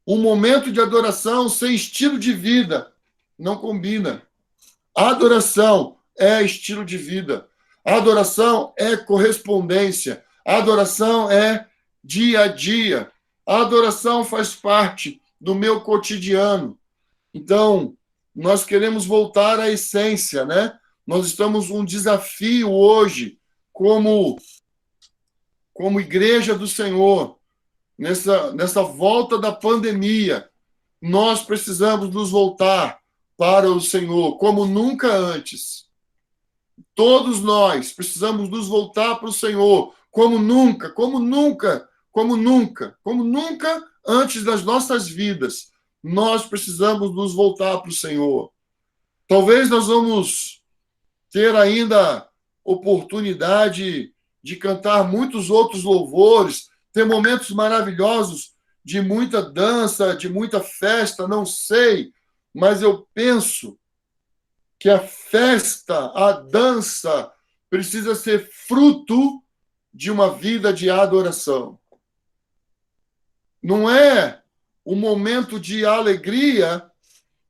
Um momento de adoração sem estilo de vida não combina. A adoração é estilo de vida. A adoração é correspondência. A adoração é dia a dia. A adoração faz parte do meu cotidiano. Então, nós queremos voltar à essência, né? Nós estamos um desafio hoje, como igreja do Senhor, nessa volta da pandemia. Nós precisamos nos voltar para o Senhor, como nunca antes. Todos nós precisamos nos voltar para o Senhor, como nunca antes das nossas vidas. Nós precisamos nos voltar para o Senhor. Talvez nós vamos ter ainda oportunidade de cantar muitos outros louvores, ter momentos maravilhosos de muita dança, de muita festa, não sei, mas eu penso que a festa, a dança, precisa ser fruto de uma vida de adoração. Não é um momento de alegria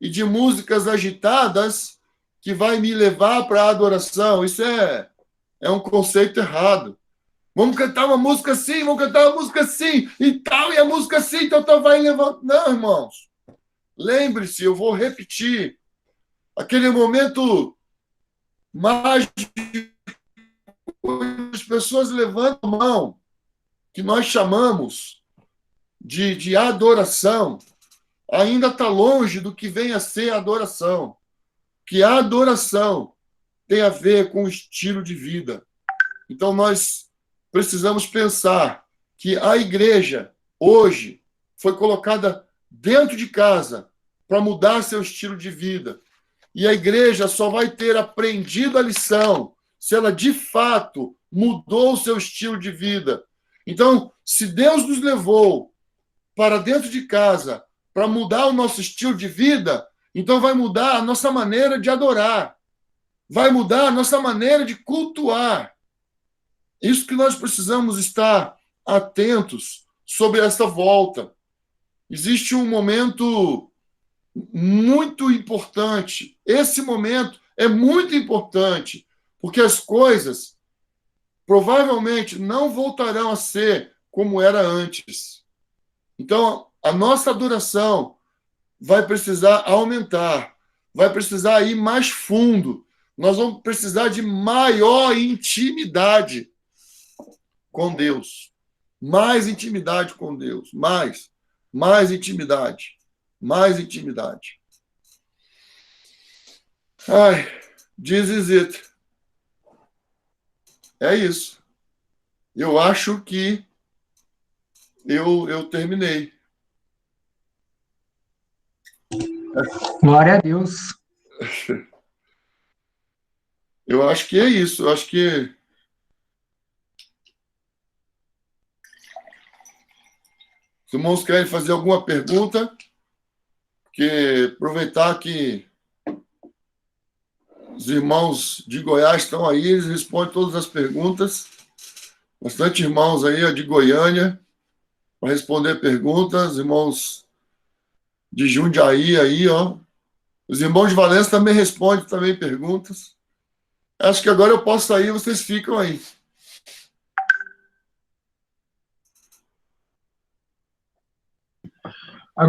e de músicas agitadas que vai me levar para a adoração. Isso é um conceito errado. Vamos cantar uma música assim, vamos cantar uma música assim, e tal, e a música assim, então vai levando. Não, irmãos. Lembre-se, eu vou repetir. Aquele momento mágico, as pessoas levantam a mão, que nós chamamos de adoração, ainda está longe do que vem a ser adoração. Que a adoração tem a ver com o estilo de vida. Então, nós precisamos pensar que a igreja, hoje, foi colocada dentro de casa para mudar seu estilo de vida. E a igreja só vai ter aprendido a lição se ela, de fato, mudou o seu estilo de vida. Então, se Deus nos levou para dentro de casa para mudar o nosso estilo de vida, então vai mudar a nossa maneira de adorar. Vai mudar a nossa maneira de cultuar. Isso que nós precisamos estar atentos sobre essa volta. Existe um momento muito importante. Esse momento é muito importante, porque as coisas provavelmente não voltarão a ser como era antes. Então, a nossa adoração vai precisar aumentar, vai precisar ir mais fundo. Nós vamos precisar de maior intimidade com Deus. Mais intimidade com Deus. Mais intimidade. Mais intimidade. Ai, this is it. É isso. Eu acho que eu terminei. Glória a Deus. Eu acho que é isso. Eu acho que os irmãos querem fazer alguma pergunta, porque aproveitar que os irmãos de Goiás estão aí, eles respondem todas as perguntas. Bastante irmãos aí de Goiânia para responder perguntas, irmãos de Jundiaí aí, ó. Os irmãos de Valença também respondem também perguntas. Acho que agora eu posso sair, vocês ficam aí.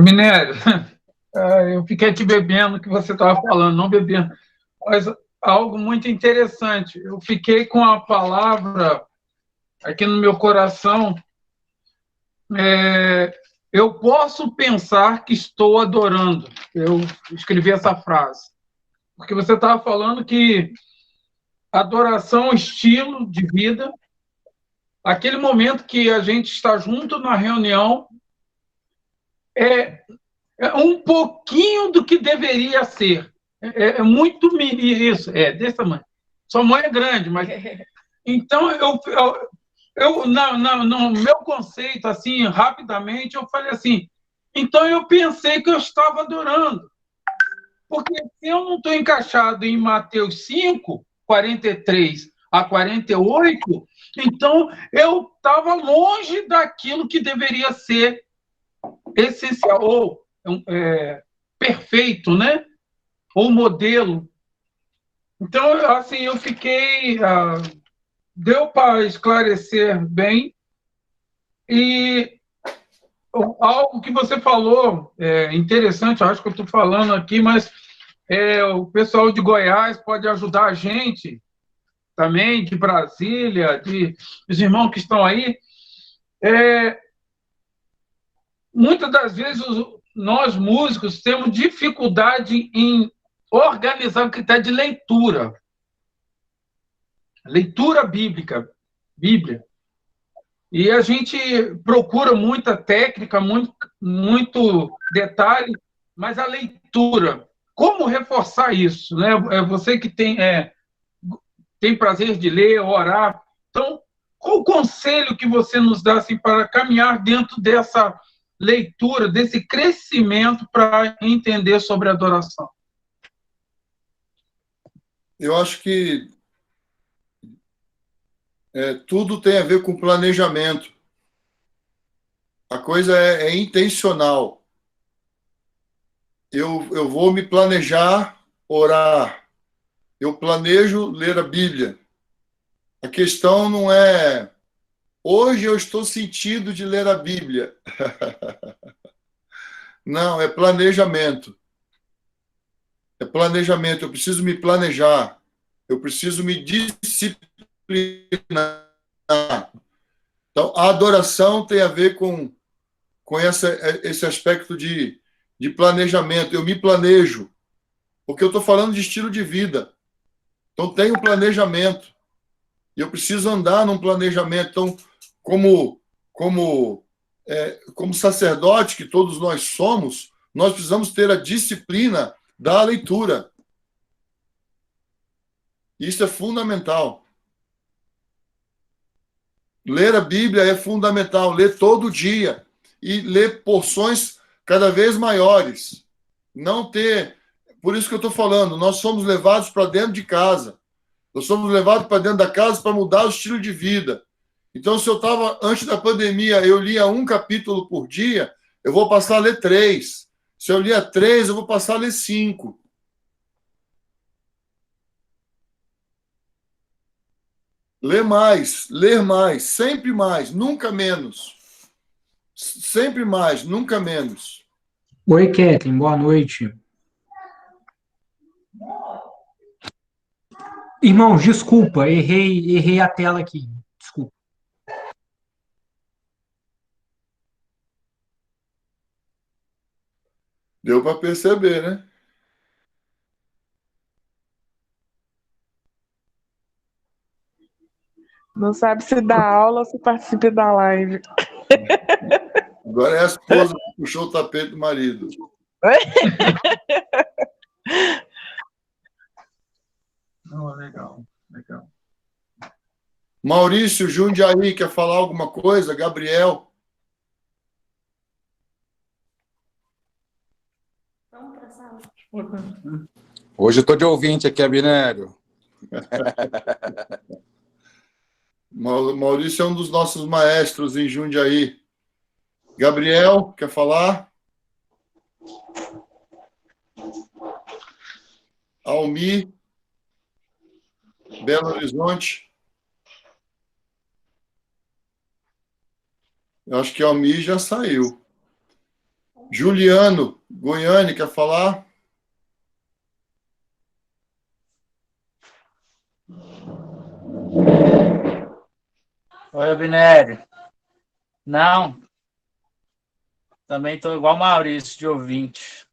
Minério, eu fiquei aqui bebendo o que você estava falando, não bebendo, mas algo muito interessante. Eu fiquei com a palavra aqui no meu coração. Eu posso pensar que estou adorando. Eu escrevi essa frase. Porque você estava falando que adoração é um estilo de vida. Aquele momento que a gente está junto na reunião é um pouquinho do que deveria ser. É muito isso. É desse tamanho. Sua mãe é grande, mas... Então, no meu conceito, assim, rapidamente, eu falei assim, então eu pensei que eu estava adorando. Porque se eu não estou encaixado em Mateus 5, 43 a 48, então eu estava longe daquilo que deveria ser essencial, ou perfeito, né? Ou modelo. Então, assim, eu fiquei... deu para esclarecer bem. E algo que você falou é interessante, acho que eu estou falando aqui, mas o pessoal de Goiás pode ajudar a gente também, de Brasília, os irmãos que estão aí. Muitas das vezes nós, músicos, temos dificuldade em organizar o critério de leitura. Leitura bíblica, Bíblia. E a gente procura muita técnica, muito detalhe, mas a leitura, como reforçar isso? Né? Você que tem tem prazer de ler, orar. Então, qual o conselho que você nos dá assim, para caminhar dentro dessa leitura, desse crescimento para entender sobre adoração? Eu acho que tudo tem a ver com planejamento. A coisa é intencional. Eu vou me planejar, orar. Eu planejo ler a Bíblia. A questão não é hoje eu estou sentindo de ler a Bíblia. Não, é planejamento. É planejamento. Eu preciso me planejar. Eu preciso me disciplinar. Então, a adoração tem a ver com esse aspecto de planejamento. Eu me planejo, porque eu estou falando de estilo de vida. Então, tem um planejamento. E eu preciso andar num planejamento. Então, como sacerdote que todos nós somos, nós precisamos ter a disciplina da leitura. Isso é fundamental. Ler a Bíblia é fundamental, ler todo dia e ler porções cada vez maiores. Não ter... Por isso que eu estou falando, nós somos levados para dentro de casa. Nós somos levados para dentro da casa para mudar o estilo de vida. Então, se eu estava, antes da pandemia, eu lia 1 capítulo por dia, eu vou passar a ler 3. Se eu lia 3, eu vou passar a ler 5. Ler mais, sempre mais, nunca menos. Sempre mais, nunca menos. Oi, Kathleen, boa noite. Irmãos, desculpa, errei a tela aqui. Desculpa. Deu para perceber, né? Não sabe se dá aula ou se participa da live. Agora é a esposa que puxou o tapete do marido. Oh, legal. Maurício Jundiaí, quer falar alguma coisa? Gabriel? Vamos para a sala. Hoje eu estou de ouvinte aqui, Abinério. Maurício é um dos nossos maestros em Jundiaí. Gabriel, quer falar? Almi, Belo Horizonte. Eu acho que Almi já saiu. Juliano, Goiânia, quer falar? Oi, Abinério. Não. Também estou igual Maurício, de ouvinte.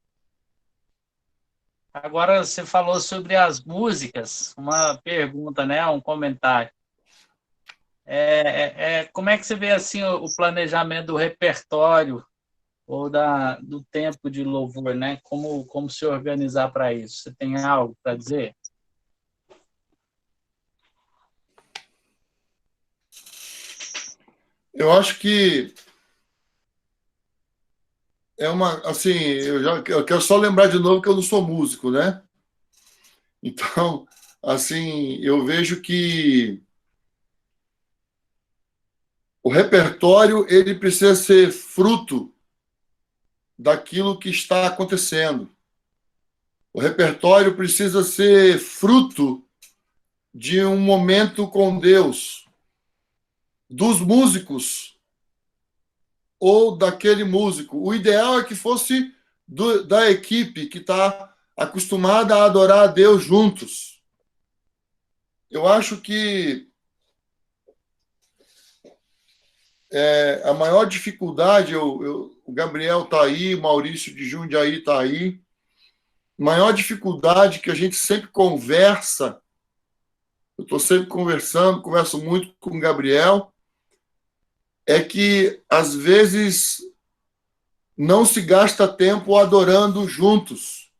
Agora, você falou sobre as músicas. Uma pergunta, né? Um comentário. Como é que você vê assim, o planejamento do repertório ou do tempo de louvor, né? Como se organizar para isso? Você tem algo para dizer? Eu acho que assim, eu quero só lembrar de novo que eu não sou músico, né? Então, assim, eu vejo que o repertório ele precisa ser fruto daquilo que está acontecendo. O repertório precisa ser fruto de um momento com Deus, dos músicos ou daquele músico. O ideal é que fosse da equipe que está acostumada a adorar a Deus juntos. Eu acho que a maior dificuldade, o Gabriel está aí, o Maurício de Jundiaí está aí, a maior dificuldade que a gente sempre conversa, eu estou sempre converso muito com o Gabriel, é que, às vezes, não se gasta tempo adorando juntos.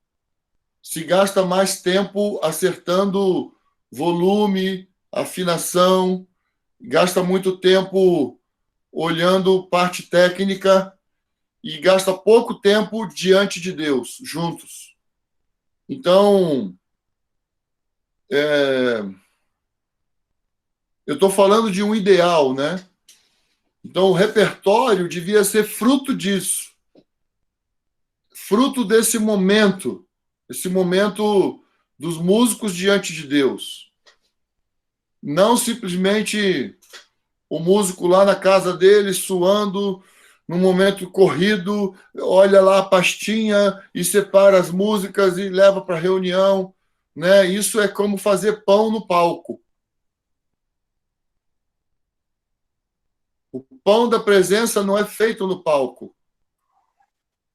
Se gasta mais tempo acertando volume, afinação, gasta muito tempo olhando parte técnica e gasta pouco tempo diante de Deus, juntos. Então, eu estou falando de um ideal, né? Então, o repertório devia ser fruto disso, fruto desse momento, esse momento dos músicos diante de Deus. Não simplesmente o músico lá na casa dele, suando, num momento corrido, olha lá a pastinha e separa as músicas e leva para a reunião. Né? Isso é como fazer pão no palco. O pão da presença não é feito no palco.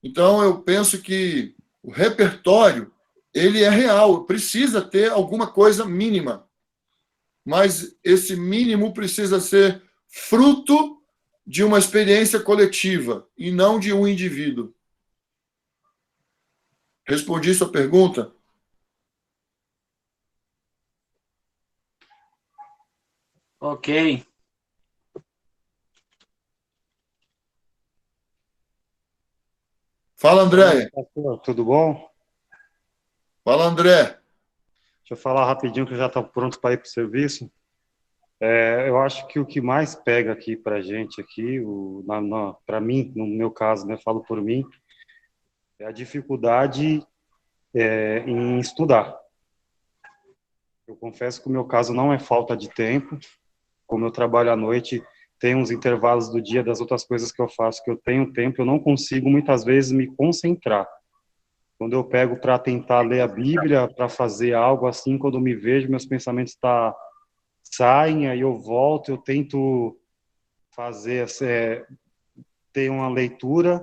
Então, eu penso que o repertório, ele é real, precisa ter alguma coisa mínima. Mas esse mínimo precisa ser fruto de uma experiência coletiva e não de um indivíduo. Respondi sua pergunta? Ok. Fala, André. Pastor, tudo bom? Fala, André. Deixa eu falar rapidinho que eu já estou pronto para ir para o serviço. Eu acho que o que mais pega aqui para a gente aqui, para mim, no meu caso, né, falo por mim, é a dificuldade em estudar. Eu confesso que o meu caso não é falta de tempo. Como eu trabalho à noite, tem uns intervalos do dia das outras coisas que eu faço que eu tenho tempo, eu não consigo muitas vezes me concentrar. Quando eu pego para tentar ler a Bíblia, para fazer algo assim, quando eu me vejo, meus pensamentos saem, aí eu volto, eu tento fazer, ter uma leitura,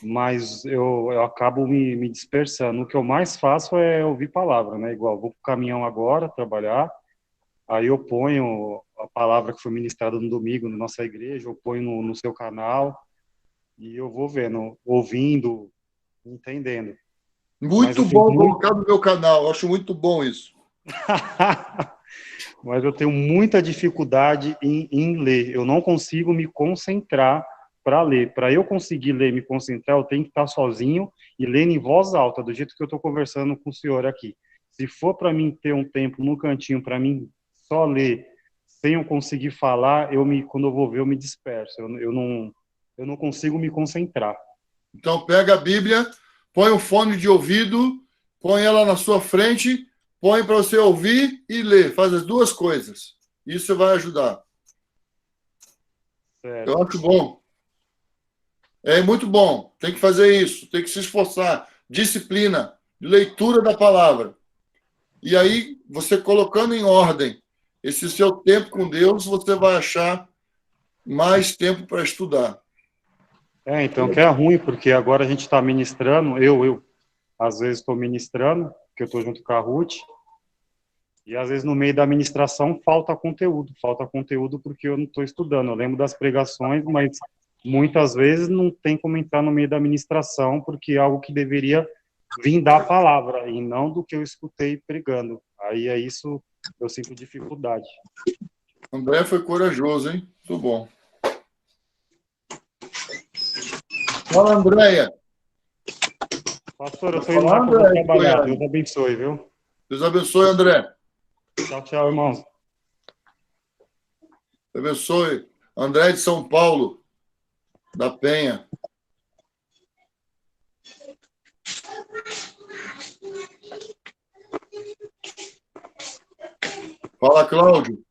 mas eu acabo me dispersando. O que eu mais faço é ouvir palavra, né? Igual, vou para o caminhão agora, trabalhar, aí eu ponho a palavra que foi ministrada no domingo na nossa igreja, eu ponho no seu canal, e eu vou vendo, ouvindo, entendendo. Muito bom colocar no meu canal, eu acho muito bom isso. Mas eu tenho muita dificuldade em ler. Eu não consigo me concentrar para ler. Para eu conseguir ler e me concentrar, eu tenho que estar sozinho e lendo em voz alta, do jeito que eu estou conversando com o senhor aqui. Se for para mim ter um tempo no cantinho, para mim só ler, sem eu conseguir falar, quando eu vou ver, eu me disperso. Eu não consigo me concentrar. Então, pega a Bíblia, põe o fone de ouvido, põe ela na sua frente, põe para você ouvir e ler. Faz as duas coisas. Isso vai ajudar. Certo. Eu acho bom. É muito bom. Tem que fazer isso. Tem que se esforçar. Disciplina. Leitura da palavra. E aí, você colocando em ordem esse seu tempo com Deus, você vai achar mais tempo para estudar. Então, que é ruim, porque agora a gente está ministrando, eu às vezes estou ministrando, porque eu estou junto com a Ruth, e às vezes no meio da ministração falta conteúdo porque eu não estou estudando. Eu lembro das pregações, mas muitas vezes não tem como entrar no meio da ministração, porque é algo que deveria vir da palavra, e não do que eu escutei pregando. Aí é isso, eu sinto dificuldade. André foi corajoso, hein? Muito bom. Fala, Andréia. Pastor, eu estou indo lá para trabalhar. Deus abençoe, viu? Deus abençoe, André. Tchau, tchau, irmãos. Deus abençoe. André de São Paulo, da Penha. Fala, Cláudio.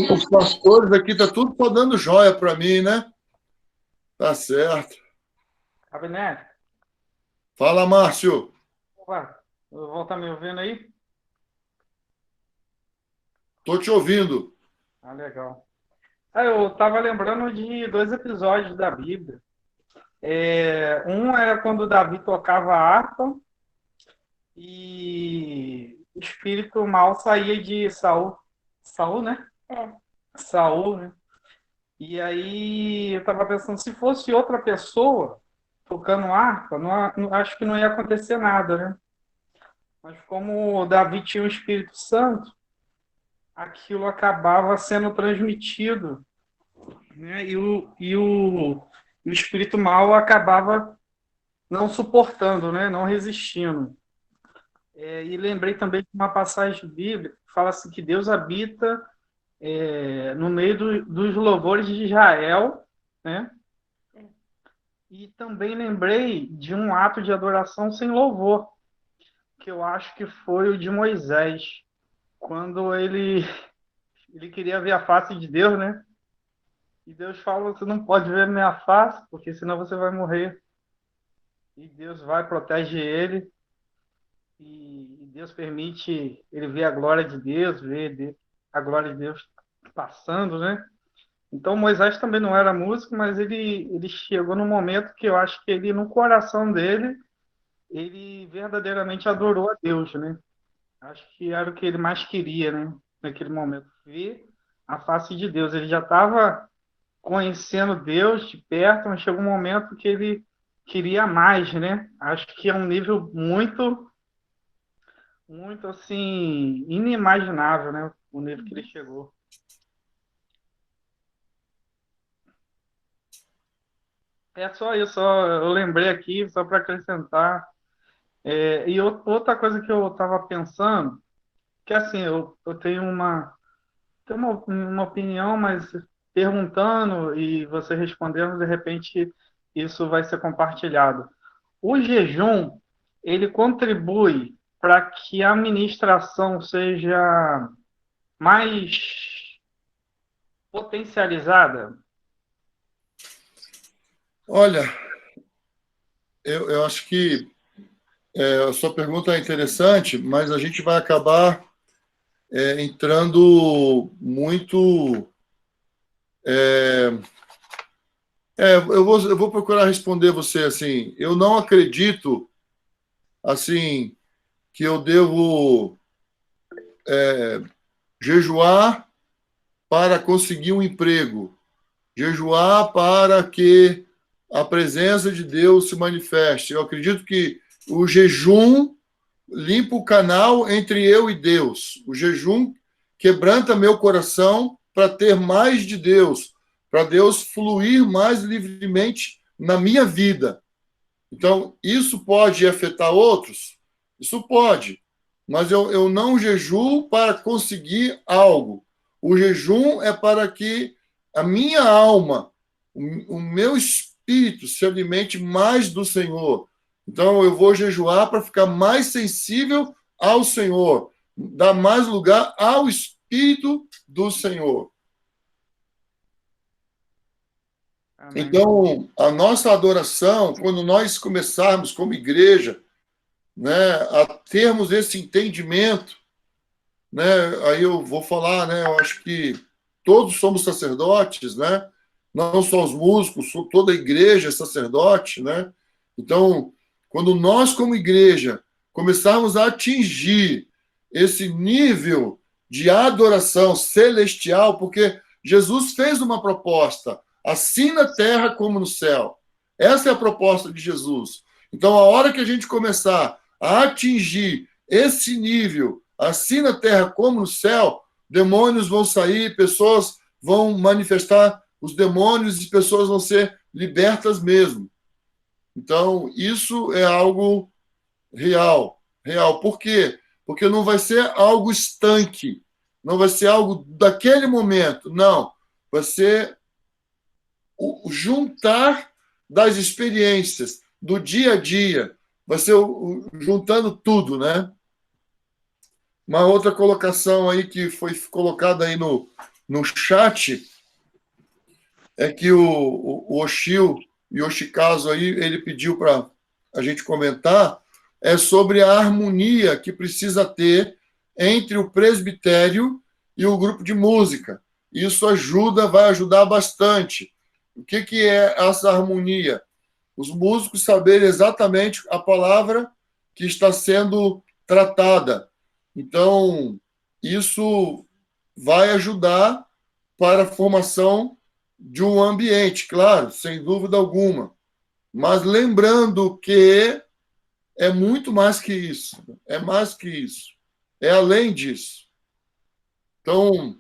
Os pastores aqui tá tudo só dando joia para mim, né? Tá certo. Gabinete, Fala, Márcio. opa, o Val tá me ouvindo aí? Tô te ouvindo. Ah, legal. Eu estava lembrando de dois episódios da Bíblia. Um era quando Davi tocava harpa e o espírito mal saía de Saul. Saul, né? Saul, né? E aí eu estava pensando, se fosse outra pessoa tocando harpa, acho que não ia acontecer nada, né? Mas como Davi tinha o Espírito Santo, aquilo acabava sendo transmitido, né? E o espírito mal acabava não suportando, né? Não resistindo. E lembrei também de uma passagem bíblica que fala assim que Deus habita no meio dos louvores de Israel, né? E também lembrei de um ato de adoração sem louvor, que eu acho que foi o de Moisés, quando ele queria ver a face de Deus, né? E Deus fala: você não pode ver minha face, porque senão você vai morrer. E Deus vai, protege ele, e Deus permite ele ver a glória de Deus, ver a glória de Deus passando, né? Então Moisés também não era músico, mas ele chegou num momento que eu acho que ele, no coração dele, ele verdadeiramente adorou a Deus, né? Acho que era o que ele mais queria, né? Naquele momento, ver a face de Deus. Ele já estava conhecendo Deus de perto, mas chegou um momento que ele queria mais, né? Acho que é um nível muito, muito assim, inimaginável, né? O nível que ele chegou. É só isso, eu lembrei aqui, só para acrescentar. E outra coisa que eu estava pensando, que assim, eu tenho uma opinião, mas perguntando e você respondendo, de repente isso vai ser compartilhado. O jejum, ele contribui para que a administração seja mais potencializada? Olha, eu acho que a sua pergunta é interessante, mas a gente vai acabar entrando muito. Eu vou procurar responder você assim. Eu não acredito assim que eu devo jejuar para conseguir um emprego, jejuar para que a presença de Deus se manifeste. Eu acredito que o jejum limpa o canal entre eu e Deus. O jejum quebranta meu coração para ter mais de Deus, para Deus fluir mais livremente na minha vida. Então, isso pode afetar outros? Isso pode. Mas eu não jejuo para conseguir algo. O jejum é para que a minha alma, o meu espírito se alimente mais do Senhor. Então, eu vou jejuar para ficar mais sensível ao Senhor, dar mais lugar ao Espírito do Senhor. Amém. Então, a nossa adoração, quando nós começarmos como igreja, né, a termos esse entendimento, né, aí eu vou falar, né, eu acho que todos somos sacerdotes, né, não só os músicos, toda a igreja é sacerdote, né. Então, quando nós como igreja começarmos a atingir esse nível de adoração celestial, porque Jesus fez uma proposta, assim na terra como no céu. Essa é a proposta de Jesus. Então, a hora que a gente começar a atingir esse nível, assim na terra como no céu, demônios vão sair, pessoas vão manifestar os demônios e pessoas vão ser libertas mesmo. Então, isso é algo real. Real. Por quê? Porque não vai ser algo estanque, não vai ser algo daquele momento, não. Vai ser o juntar das experiências, do dia a dia, vai ser juntando tudo, né? Uma outra colocação aí que foi colocada aí no chat é que o Oshio Yoshikazu aí, ele pediu para a gente comentar, é sobre a harmonia que precisa ter entre o presbitério e o grupo de música. Isso vai ajudar bastante. O que é essa harmonia? Os músicos saberem exatamente a palavra que está sendo tratada. Então, isso vai ajudar para a formação de um ambiente, claro, sem dúvida alguma. Mas lembrando que é muito mais que isso. É mais que isso. É além disso. Então,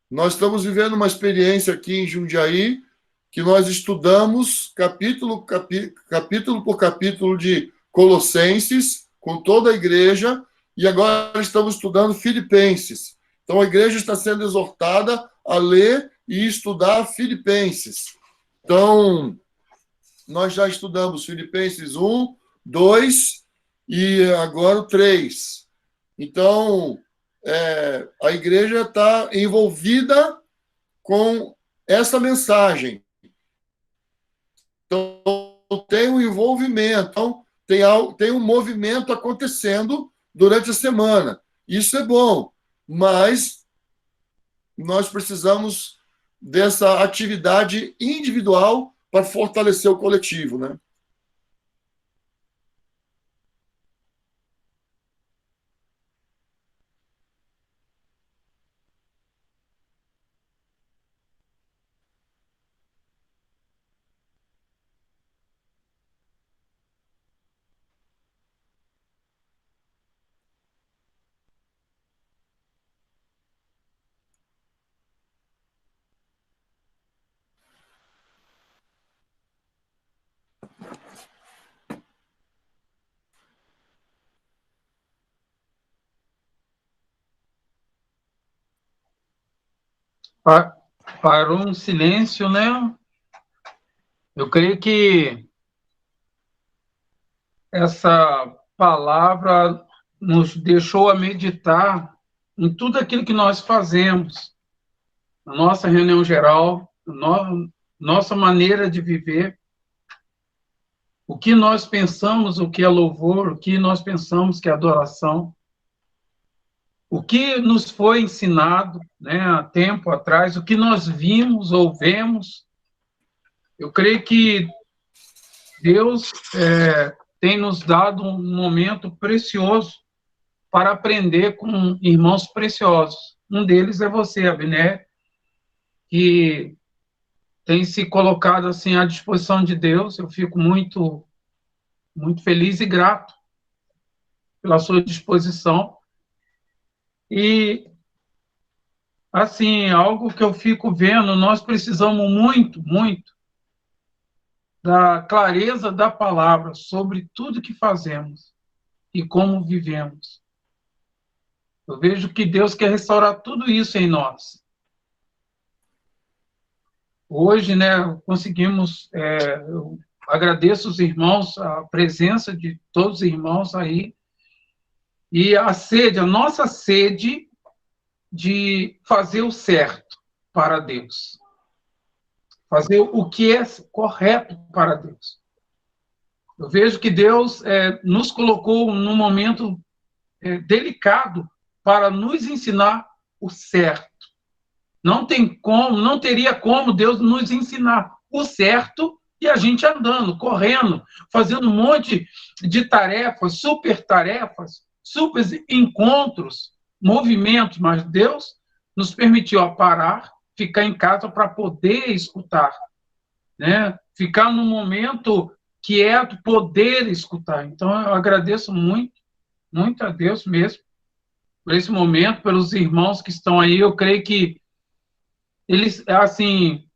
nós estamos vivendo uma experiência aqui em Jundiaí que nós estudamos capítulo por capítulo de Colossenses com toda a igreja e agora estamos estudando Filipenses. Então, a igreja está sendo exortada a ler e estudar Filipenses. Então, nós já estudamos Filipenses 1, 2 e agora o 3. Então, a igreja está envolvida com essa mensagem. Então, tem um envolvimento, tem um movimento acontecendo durante a semana. Isso é bom, mas nós precisamos dessa atividade individual para fortalecer o coletivo, né? Parou um silêncio, né? Eu creio que essa palavra nos deixou a meditar em tudo aquilo que nós fazemos, na nossa reunião geral, nossa maneira de viver, o que nós pensamos, o que é louvor, o que nós pensamos que é adoração, o que nos foi ensinado, né, há tempo atrás, o que nós vimos ou vemos. Eu creio que Deus tem nos dado um momento precioso para aprender com irmãos preciosos. Um deles é você, Abner, que tem se colocado assim à disposição de Deus. Eu fico muito, muito feliz e grato pela sua disposição. E, assim, algo que eu fico vendo, nós precisamos muito, muito da clareza da palavra sobre tudo que fazemos e como vivemos. Eu vejo que Deus quer restaurar tudo isso em nós. Hoje, né, conseguimos, eu agradeço os irmãos, a presença de todos os irmãos aí, e a nossa sede de fazer o certo para Deus. Fazer o que é correto para Deus. Eu vejo que Deus nos colocou num momento delicado para nos ensinar o certo. Não teria como Deus nos ensinar o certo e a gente andando, correndo, fazendo um monte de tarefas, super encontros, movimentos, mas Deus nos permitiu parar, ficar em casa para poder escutar, né? Ficar num momento quieto, poder escutar. Então, eu agradeço muito, muito a Deus mesmo por esse momento, pelos irmãos que estão aí. Eu creio que eles, assim,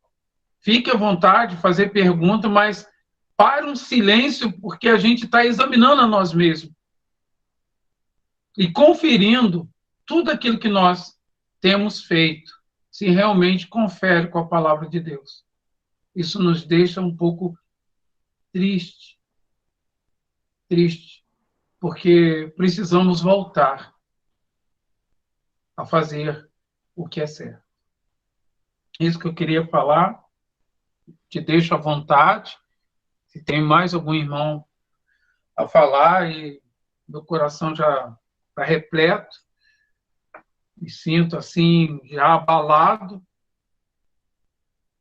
fique à vontade de fazer pergunta, mas para um silêncio, porque a gente está examinando a nós mesmos e conferindo tudo aquilo que nós temos feito, se realmente confere com a palavra de Deus. Isso nos deixa um pouco triste, porque precisamos voltar a fazer o que é certo. Isso que eu queria falar, te deixo à vontade, se tem mais algum irmão a falar, e meu coração já está repleto, me sinto assim, já abalado,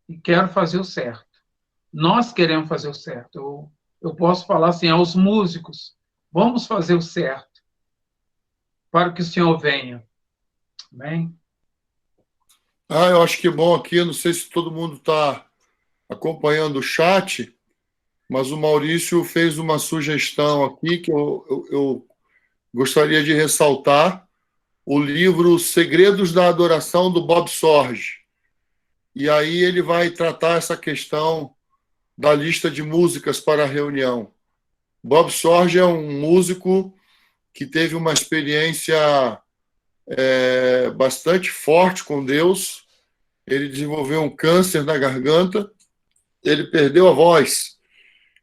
e quero fazer o certo. Nós queremos fazer o certo. Eu posso falar assim aos músicos, vamos fazer o certo, para que o Senhor venha. Amém? Eu acho que é bom aqui, eu não sei se todo mundo está acompanhando o chat, mas o Maurício fez uma sugestão aqui que eu gostaria de ressaltar, o livro Segredos da Adoração, do Bob Sorge. E aí ele vai tratar essa questão da lista de músicas para a reunião. Bob Sorge é um músico que teve uma experiência bastante forte com Deus. Ele desenvolveu um câncer na garganta, ele perdeu a voz.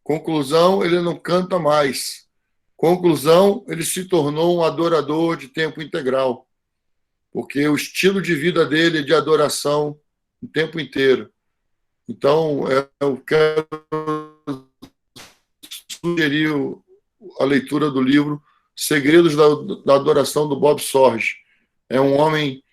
Conclusão, ele não canta mais. Conclusão, ele se tornou um adorador de tempo integral, porque o estilo de vida dele é de adoração o tempo inteiro. Então, eu quero sugerir a leitura do livro Segredos da Adoração, do Bob Sorge. É um homem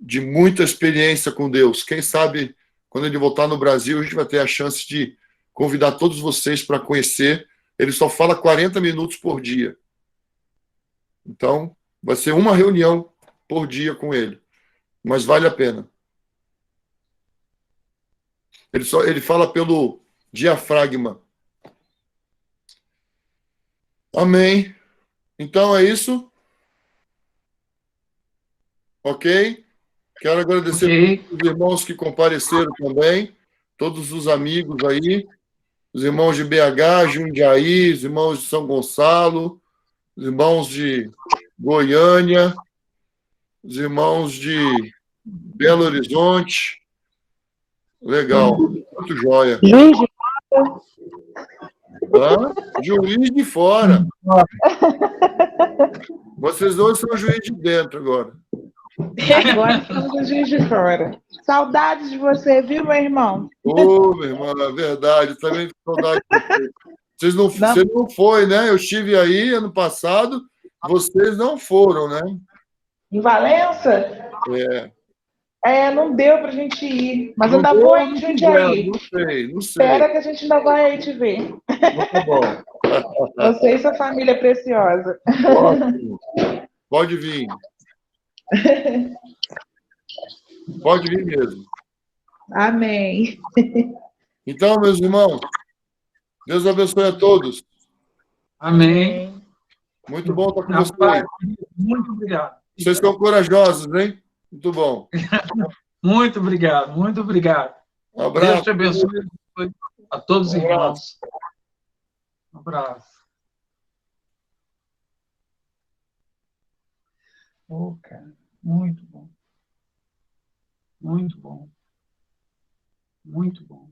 de muita experiência com Deus. Quem sabe, quando ele voltar no Brasil, a gente vai ter a chance de convidar todos vocês para conhecer. Ele só fala 40 minutos por dia. Então, vai ser uma reunião por dia com ele. Mas vale a pena. Ele fala pelo diafragma. Amém. Então é isso. Ok? Quero agradecer os irmãos que compareceram também, todos os amigos aí, os irmãos de BH, Jundiaí, os irmãos de São Gonçalo, os irmãos de Goiânia, os irmãos de Belo Horizonte. Legal, muito jóia. Juiz de Juiz de fora. Vocês dois são juiz de dentro agora. Agora estamos no Juiz de Fora. Saudades de você, viu, meu irmão? Ô, meu irmão, é verdade. Também tenho saudade de vocês. Você não foi, né? Eu estive aí ano passado, vocês não foram, né? Em Valença? Não deu pra gente ir. Mas ainda vou em Jundiaí. Não sei. Espera que a gente ainda vai aí te ver. Muito bom. Você e sua família preciosa. Ótimo. Pode vir. Pode vir mesmo. Amém. Então, meus irmãos, Deus abençoe a todos. Amém. Muito bom estar com Na vocês. paz. Muito obrigado. Vocês são corajosos, hein? Muito bom. Muito obrigado, muito obrigado. Um abraço. Deus te abençoe a todos os irmãos. Um abraço. Cara, muito bom. Muito bom. Muito bom.